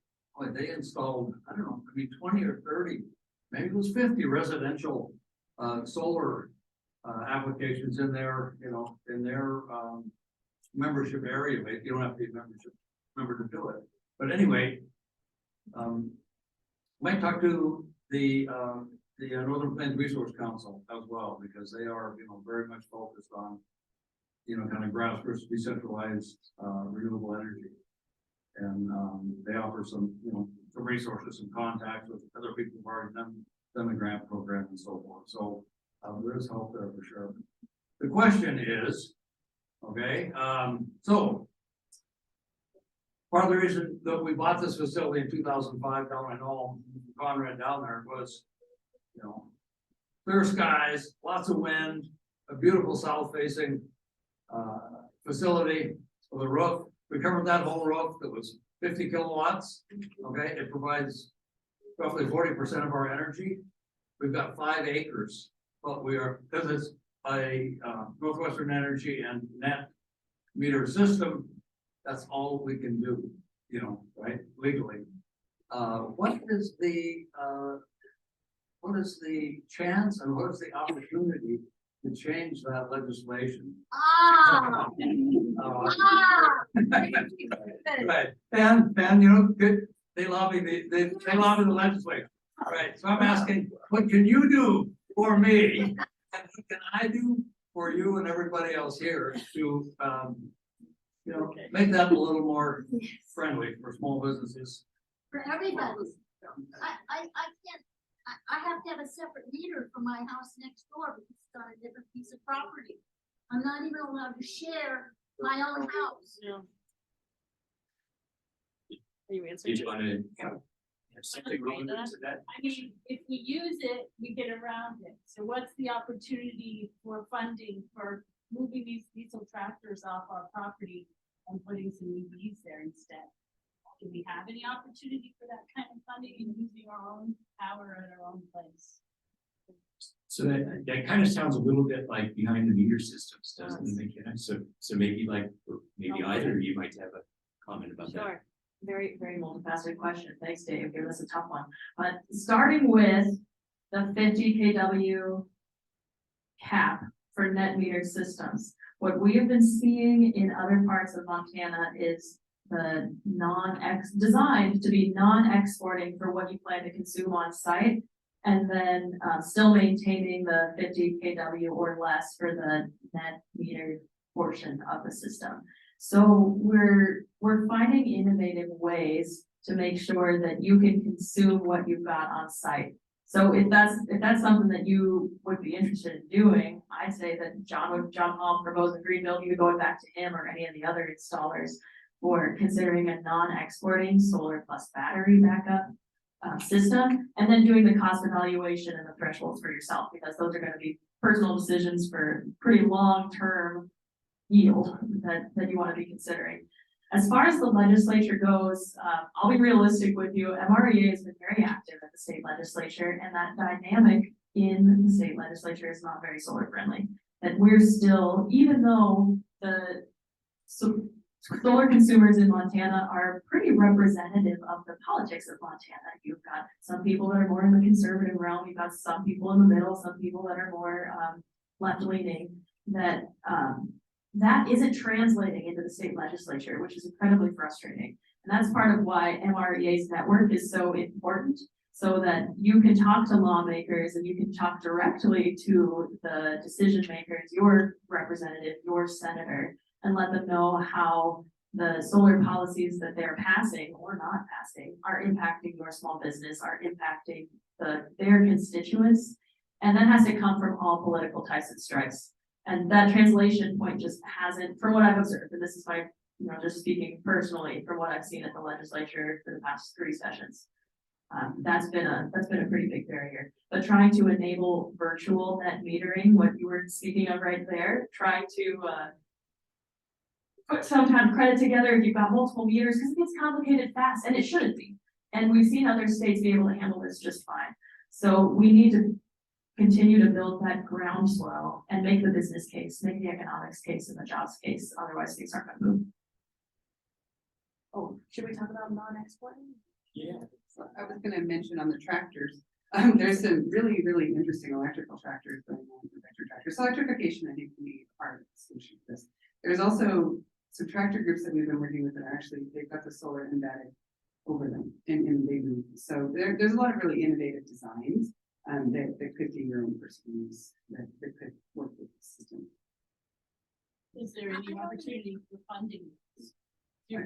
they installed, I don't know, maybe 20 or 30, maybe it was 50 residential solar applications in their, membership area. You don't have to be a member to do it. But anyway, might talk to the Northern Plains Resource Council as well, because they are, very much focused on, kind of grassroots decentralized renewable energy. And they offer some resources, some contacts with other people who've already done the grant program and so forth. So there is help there for sure. The question is, okay, so part of the reason that we bought this facility in 2005 down in Ulm, Conrad down there, was, clear skies, lots of wind, a beautiful south facing, facility with a roof. We covered that whole roof that was 50 kilowatts. Okay, it provides roughly 40% of our energy. We've got 5 acres, but we are, because it's a Northwestern Energy and net meter system, that's all we can do, you know, right, legally. What is the chance and what is the opportunity to change that legislation? Right, and you know, good, they lobby the legislature. All right, so I'm asking, what can you do for me? And what can I do for you and everybody else here to, you know, make that a little more friendly for small businesses? For everybody. I can't, I have to have a separate meter for my house next door because it's on a different piece of property. I'm not even allowed to share my own house. You answered. Did you want to have something related to that? I mean, if we use it, we get around it. So what's the opportunity for funding for moving these diesel tractors off our property and putting some EVs there instead? Do we have any opportunity for that kind of funding and using our own power at our own place? So that kind of sounds a little bit like behind the meter systems, doesn't it, Makenna? So maybe like, or maybe either of you might have a comment about that. Sure. Very, very multifaceted question. Thanks, Dave. Give us a tough one. But starting with the 50 kW cap for net metered systems, what we have been seeing in other parts of Montana is the designed to be non-exporting for what you plan to consume on site, and then still maintaining the 50 kW or less for the net metered portion of the system. So we're finding innovative ways to make sure that you can consume what you've got on site. So if that's something that you would be interested in doing, I'd say that John would jump on proposing Greenville, you go back to him or any of the other installers for considering a non-exporting solar plus battery backup system, and then doing the cost evaluation and the thresholds for yourself, because those are going to be personal decisions for pretty long-term yield that you want to be considering. As far as the legislature goes, I'll be realistic with you. MREA has been very active at the state legislature, and that dynamic in the state legislature is not very solar friendly. That we're still, even though the solar consumers in Montana are pretty representative of the politics of Montana. You've got some people that are more in the conservative realm. You've got some people in the middle, some people that are more left-leaning. That isn't translating into the state legislature, which is incredibly frustrating. And that's part of why MREA's network is so important, so that you can talk to lawmakers and you can talk directly to the decision makers, your representative, your senator, and let them know how the solar policies that they're passing or not passing are impacting your small business, are impacting their constituents. And that has to come from all political types and stripes. And that translation point just hasn't, from what I've observed, and this is my, just speaking personally from what I've seen at the legislature for the past 3 sessions. That's been a pretty big barrier. But trying to enable virtual net metering, what you were speaking of right there, trying to put some kind of credit together if you've got multiple meters, because it gets complicated fast, and it shouldn't be. And we've seen other states be able to handle this just fine. So we need to continue to build that groundswell and make the business case, make the economics case and the jobs case. Otherwise, things aren't going to move. Oh, should we talk about non-exporting? Yeah. So I was going to mention on the tractors, there's some really, really interesting electrical tractors going on with electric tractors. So electrification, I think, can be part of the solution to this. There's also some tractor groups that we've been working with that are actually, they've got the solar embedded over them in the big move. So there's a lot of really innovative designs that could do your own personal use, that could work with the system. Is there any opportunity for funding? Yeah,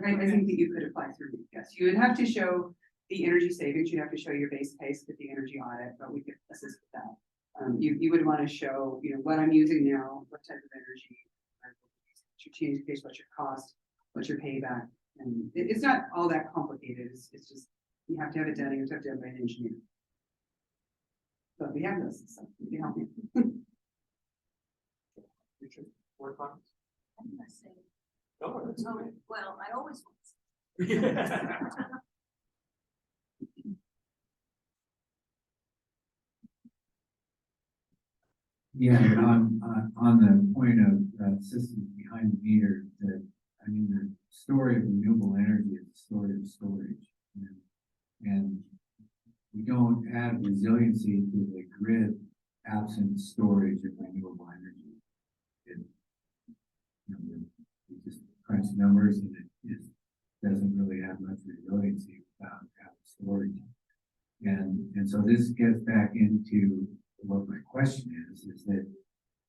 I think that you could apply through, yes, you would have to show the energy savings, you'd have to show your base case with the energy audit, but we could assist with that. You would want to show, what I'm using now, what type of energy, what's your change case, what's your cost, what's your payback, and it's not all that complicated. It's just you have to have it done. You have to have it by an engineer. But we have this, so we can help you. or comments? I'm gonna say, Oh, that's oh, okay. well, I always want to. Yeah, on the point of, systems behind the meter, I mean, the story of renewable energy is the story of storage. And we don't add resiliency to the grid absent storage of renewable energy. It, you know, we just crunch numbers and it doesn't really have much resiliency without having storage. And so this gets back into what my question is that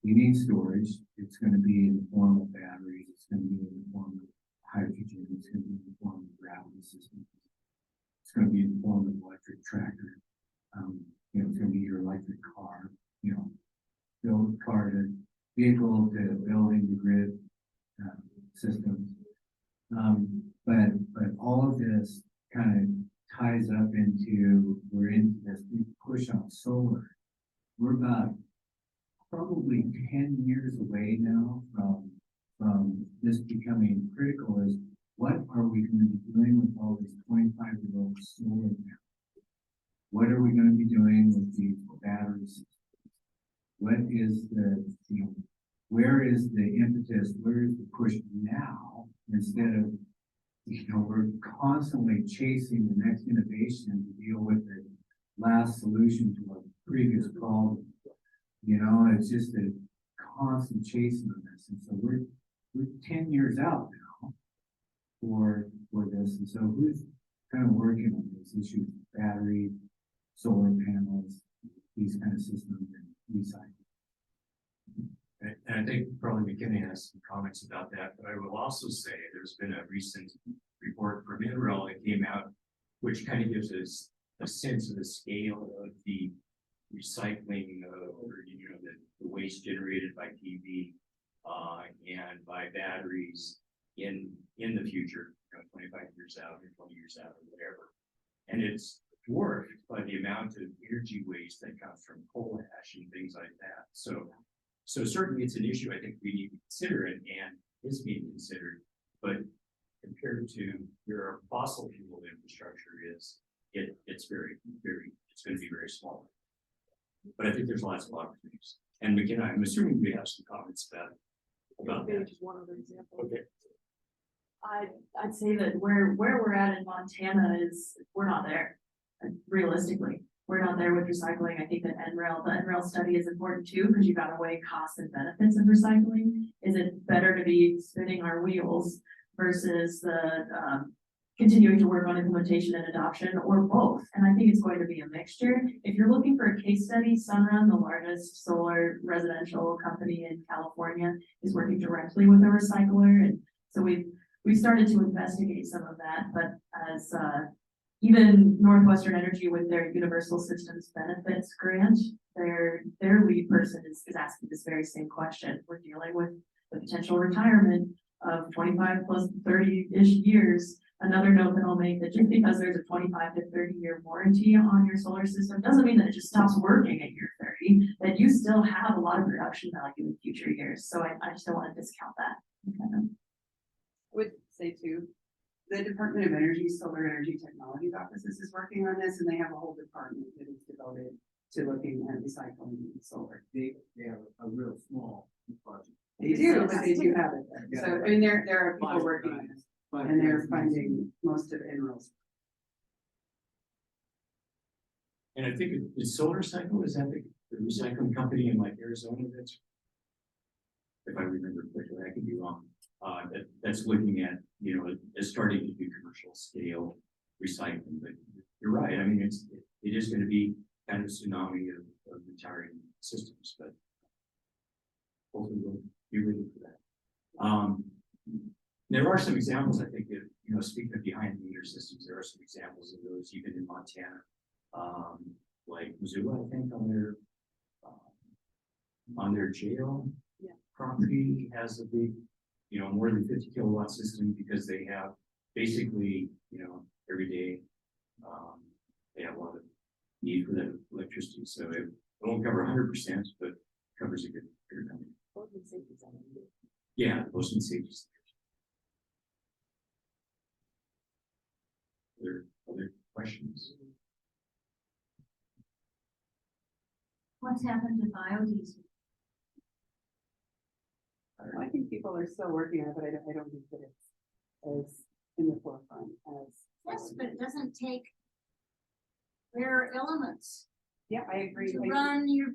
we need storage. It's going to be in the form of batteries. It's going to be in the form of hydrogen. It's going to be in the form of gravity systems. It's going to be in the form of electric tractor. You know, it's going to be your electric car. You know, build car to vehicle to building the grid systems. But all of this kind of ties up into, we're into this big push on solar. We're about probably 10 years away now from this becoming critical. Is what are we going to be doing with all these 25-year-old solar panels? What are we going to be doing with the batteries? What is the, you know, where is the impetus? Where is the push now? Instead of, you know, we're constantly chasing the next innovation to deal with the last solution to a previous problem. You know, it's just a constant chasing on this. And so we're 10 years out now for this. And so who's kind of working on these issues, battery, solar panels, these kind of systems, and recycling? And I think probably McKinney has some comments about that, but I will also say there's been a recent report from MREA that came out, which kind of gives us a sense of the scale of the recycling or, you know, the waste generated by PV and by batteries in the future, you know, 25 years out or 20 years out or whatever. And it's dwarfed by the amount of energy waste that comes from coal ash and things like that. So certainly it's an issue I think we need to consider and is being considered, but compared to your fossil fuel infrastructure it's very, it's going to be very small. But I think there's lots of opportunities. And McKenna, I'm assuming we have some comments about that. Just one other example. Okay. I'd say that where we're at in Montana is, we're not there. Realistically, we're not there with recycling. I think that the NREL study is important too, because you gotta weigh costs and benefits of recycling. Is it better to be spinning our wheels versus the continuing to work on implementation and adoption, or both? And I think it's going to be a mixture. If you're looking for a case study, Sunrun, the largest solar residential company in California, is working directly with a recycler. And so we've started to investigate some of that, but as even Northwestern Energy with their Universal Systems Benefits grant, their lead person is asking this very same question. We're dealing with the potential retirement of 25 plus 30-ish years. Another note that I'll make, that just because there's a 25 to 30-year warranty on your solar system doesn't mean that it just stops working at year 30, that you still have a lot of production value in future years. So I just don't want to discount that. Okay. Would say too, the Department of Energy Solar Energy Technologies offices is working on this, and they have a whole department that is devoted to looking at recycling solar. They have a real small project. They do, but they do have it there. Yeah. So, I mean, there are people working on this, and they're funding most of NREL's. And I think the Solar Cycle, is that the recycling company in like Arizona that's, if I remember correctly, I could be wrong. That's looking at, you know, is starting to do commercial scale recycling. But you're right. I mean, it is going to be kind of a tsunami of retiring systems, but hopefully we'll be ready for that. There are some examples, I think, that, you know, speaking of behind the meter systems, there are some examples of those even in Montana, like Missoula, I think, on their jail property has a big, you know, more than 50 kilowatt system, because they have basically, you know, every day, they have a lot of need for that electricity. So it won't cover 100%, but covers a good amount. Yeah, motion safety. Other questions? What's happened to biodiesel? I think people are still working on it, but I don't think that it's as in the forefront as. Yes, but it doesn't take rare elements Yeah, I agree. to run your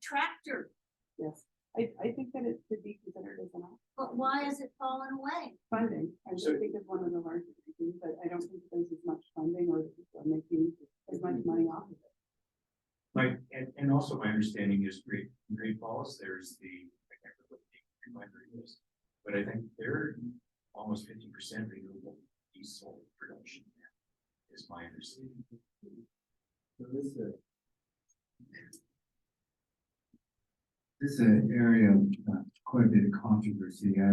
tractor, Yes, I think that it could be considered as an option. but why has it fallen away? Funding. I just think it's one of the larger reasons, but I don't think there's as much funding or that people are making as much money off of it. And also my understanding is Great Falls, there's I can't remember what the refinery is, but I think they're almost 50% renewable diesel production now, is my understanding. This is an area of quite a bit of controversy. I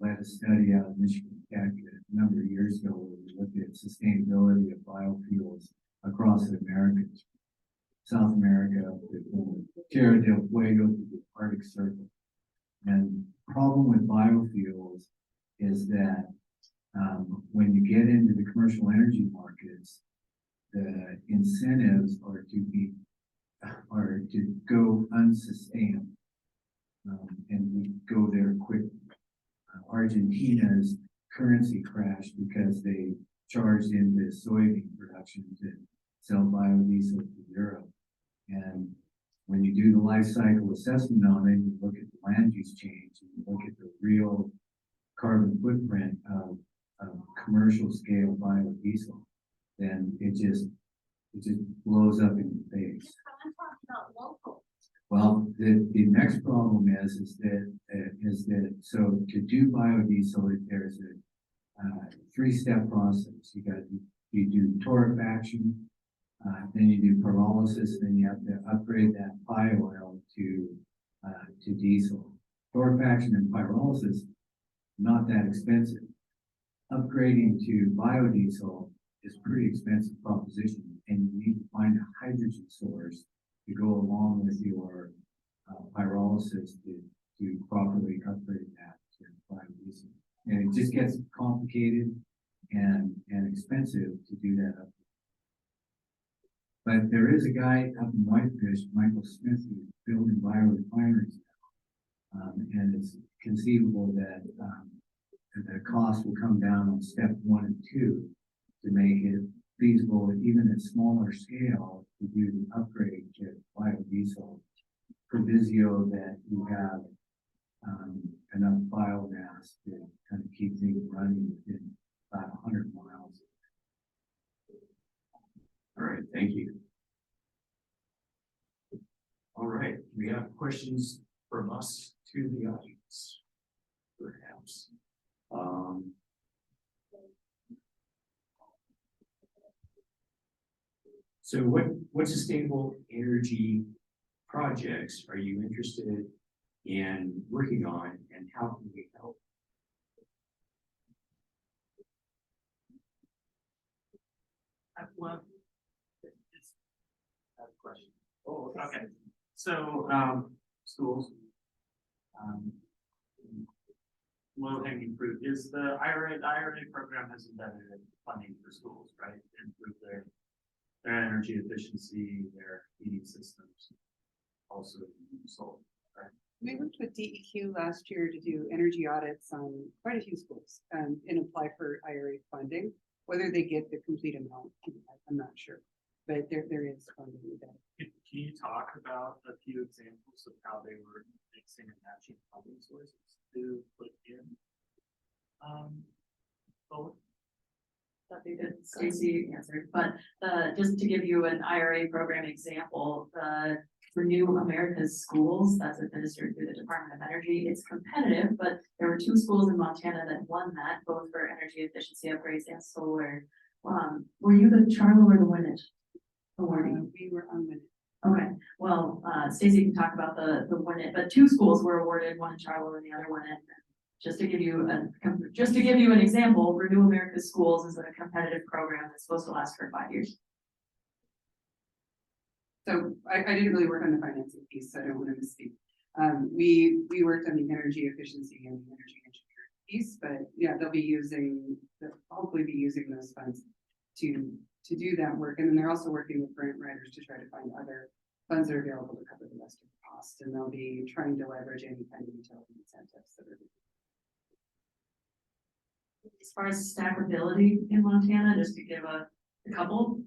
led a study out of Michigan Tech a number of years ago where we looked at sustainability of biofuels across the Americas, South America, from Tierra del Fuego to the Arctic Circle. And the problem with biofuels is that when you get into the commercial energy markets, the incentives are to go unsustainable. And we go there quickly. Argentina's currency crashed because they charged into soybean production to sell biodiesel to Europe. And when you do the life cycle assessment on it, you look at the land use change, and you look at the real carbon footprint of commercial scale biodiesel, then it just blows up in your face. I'm talking about local. Well, the next problem is that so to do biodiesel, there's a 3-step process. You do torrefaction, then you do pyrolysis, then you have to upgrade that bio-oil to diesel. Torrefaction and pyrolysis, not that expensive. Upgrading to biodiesel is a pretty expensive proposition, and you need to find a hydrogen source to go along with your pyrolysis to properly upgrade that to biodiesel. And it just gets complicated and expensive to do that up. But there is a guy up in Whitefish, Michael Smith, who's building biorefineries now. And it's conceivable that the cost will come down on step 1 and 2 to make it feasible, even at smaller scale, to do the upgrade to biodiesel, proviso that you have enough biomass to kind of keep things running within about 100 miles. All right, thank you. All right, we have questions from us to the audience, perhaps. So what sustainable energy projects are you interested in working on, and how can we help? I've loved it. I have a question. Oh, okay. So, schools. Low hanging fruit is the IRA program has embedded funding for schools, right? To improve their energy efficiency, their heating systems, also solar, right? We worked with DEQ last year to do energy audits on quite a few schools and apply for IRA funding. Whether they get the complete amount, I'm not sure, but there is funding there. Can you talk about a few examples of how they were mixing and matching funding sources to put in solar? That'd be good. Stacie answered, but just to give you an IRA program example, the Renew America's Schools, that's administered through the Department of Energy. It's competitive, but there were 2 schools in Montana that won that, both for energy efficiency upgrades and solar. Were you the Charlo or the Winnet awarding? We were unlimited. Okay, well, Stacie can talk about the Winnet, but 2 schools were awarded, one in Charlo and the other one in. Just to give you an example, Renew America's Schools is a competitive program that's supposed to last for 5 years. So I didn't really work on the financing piece, so I don't want to misspeak. We worked on the energy efficiency and the energy engineering piece, but yeah, they'll hopefully be using those funds to do that work. And then they're also working with grant writers to try to find other funds that are available to cover the rest of the cost. And they'll be trying to leverage any kind of utility incentives that are. As far as stackability in Montana, just to give a couple,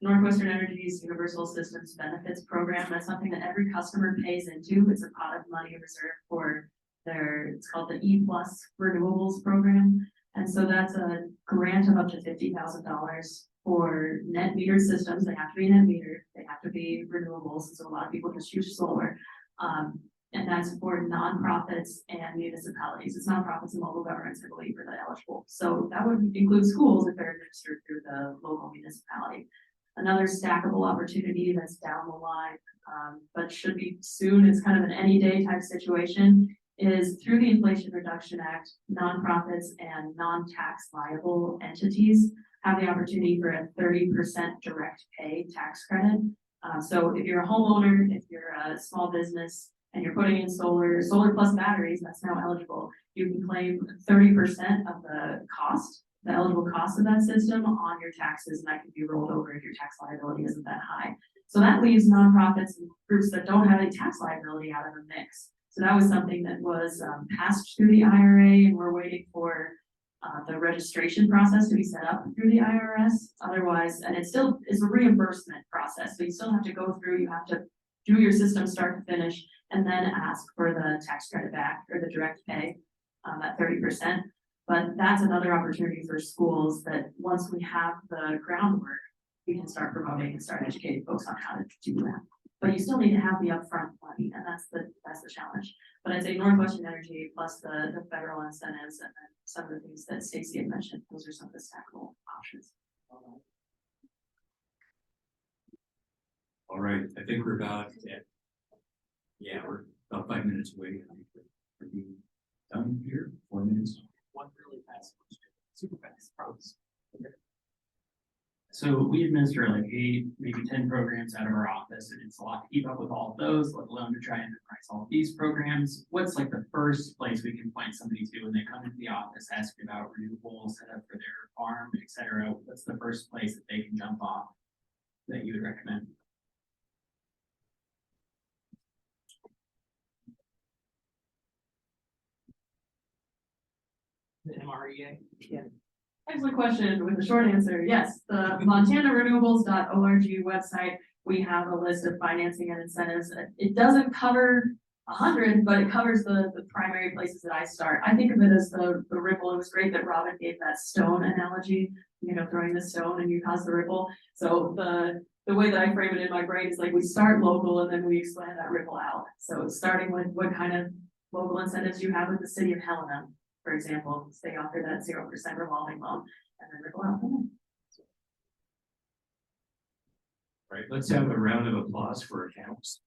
Northwestern Energy's Universal Systems Benefits Program, that's something that every customer pays into. It's a pot of money reserved for it's called the E+ Renewables Program. And so that's a grant of up to $50,000 for net metered systems. They have to be net metered, they have to be renewables. So a lot of people just use solar. And that's for nonprofits and municipalities. It's nonprofits and local governments, I believe, are that eligible. So that would include schools if they're administered through the local municipality. Another stackable opportunity that's down the line, but should be soon, it's kind of an any day type situation, is through the Inflation Reduction Act, nonprofits and non-tax liable entities have the opportunity for a 30% direct pay tax credit. So if you're a homeowner, if you're a small business, and you're putting in solar plus batteries, that's now eligible, you can claim 30% of the eligible cost of that system on your taxes, and that can be rolled over if your tax liability isn't that high. So that leaves nonprofits and groups that don't have any tax liability out of the mix. So that was something that was passed through the IRA, and we're waiting for the registration process to be set up through the IRS. Otherwise, and it still is a reimbursement process, so you still have to go through, you have to do your system start to finish, and then ask for the tax credit back or the direct pay at 30%. But that's another opportunity for schools that once we have the groundwork, we can start promoting and start educating folks on how to do that. But you still need to have the upfront money, and that's the challenge. But I'd say Northwestern Energy plus the federal incentives and then some of the things that Stacie had mentioned, those are some of the stackable options. All right, I think we're about we're about 5 minutes away. Are we done here? 4 minutes? One really fast question, super fast, promise. So we administer like 8, maybe 10 programs out of our office, and it's a lot to keep up with all of those, let alone to try and memorize all of these programs. What's like the first place we can point somebody to when they come into the office, asking about renewables, set up for their farm, etc.? What's the first place that they can jump off that you would recommend? The MREA? Yeah. Excellent question with the short answer, yes. The MontanaRenewables.org website, we have a list of financing and incentives. It doesn't cover 100, but it covers the primary places that I start. I think of it as the ripple. It was great that Robin gave that stone analogy, throwing the stone and you cause the ripple. So the way that I frame it in my brain is like we start local and then we expand that ripple out. So starting with what kind of local incentives you have with the city of Helena, for example, they offer that 0% revolving loan and then ripple out from there. All right, let's have a round of applause for accounts.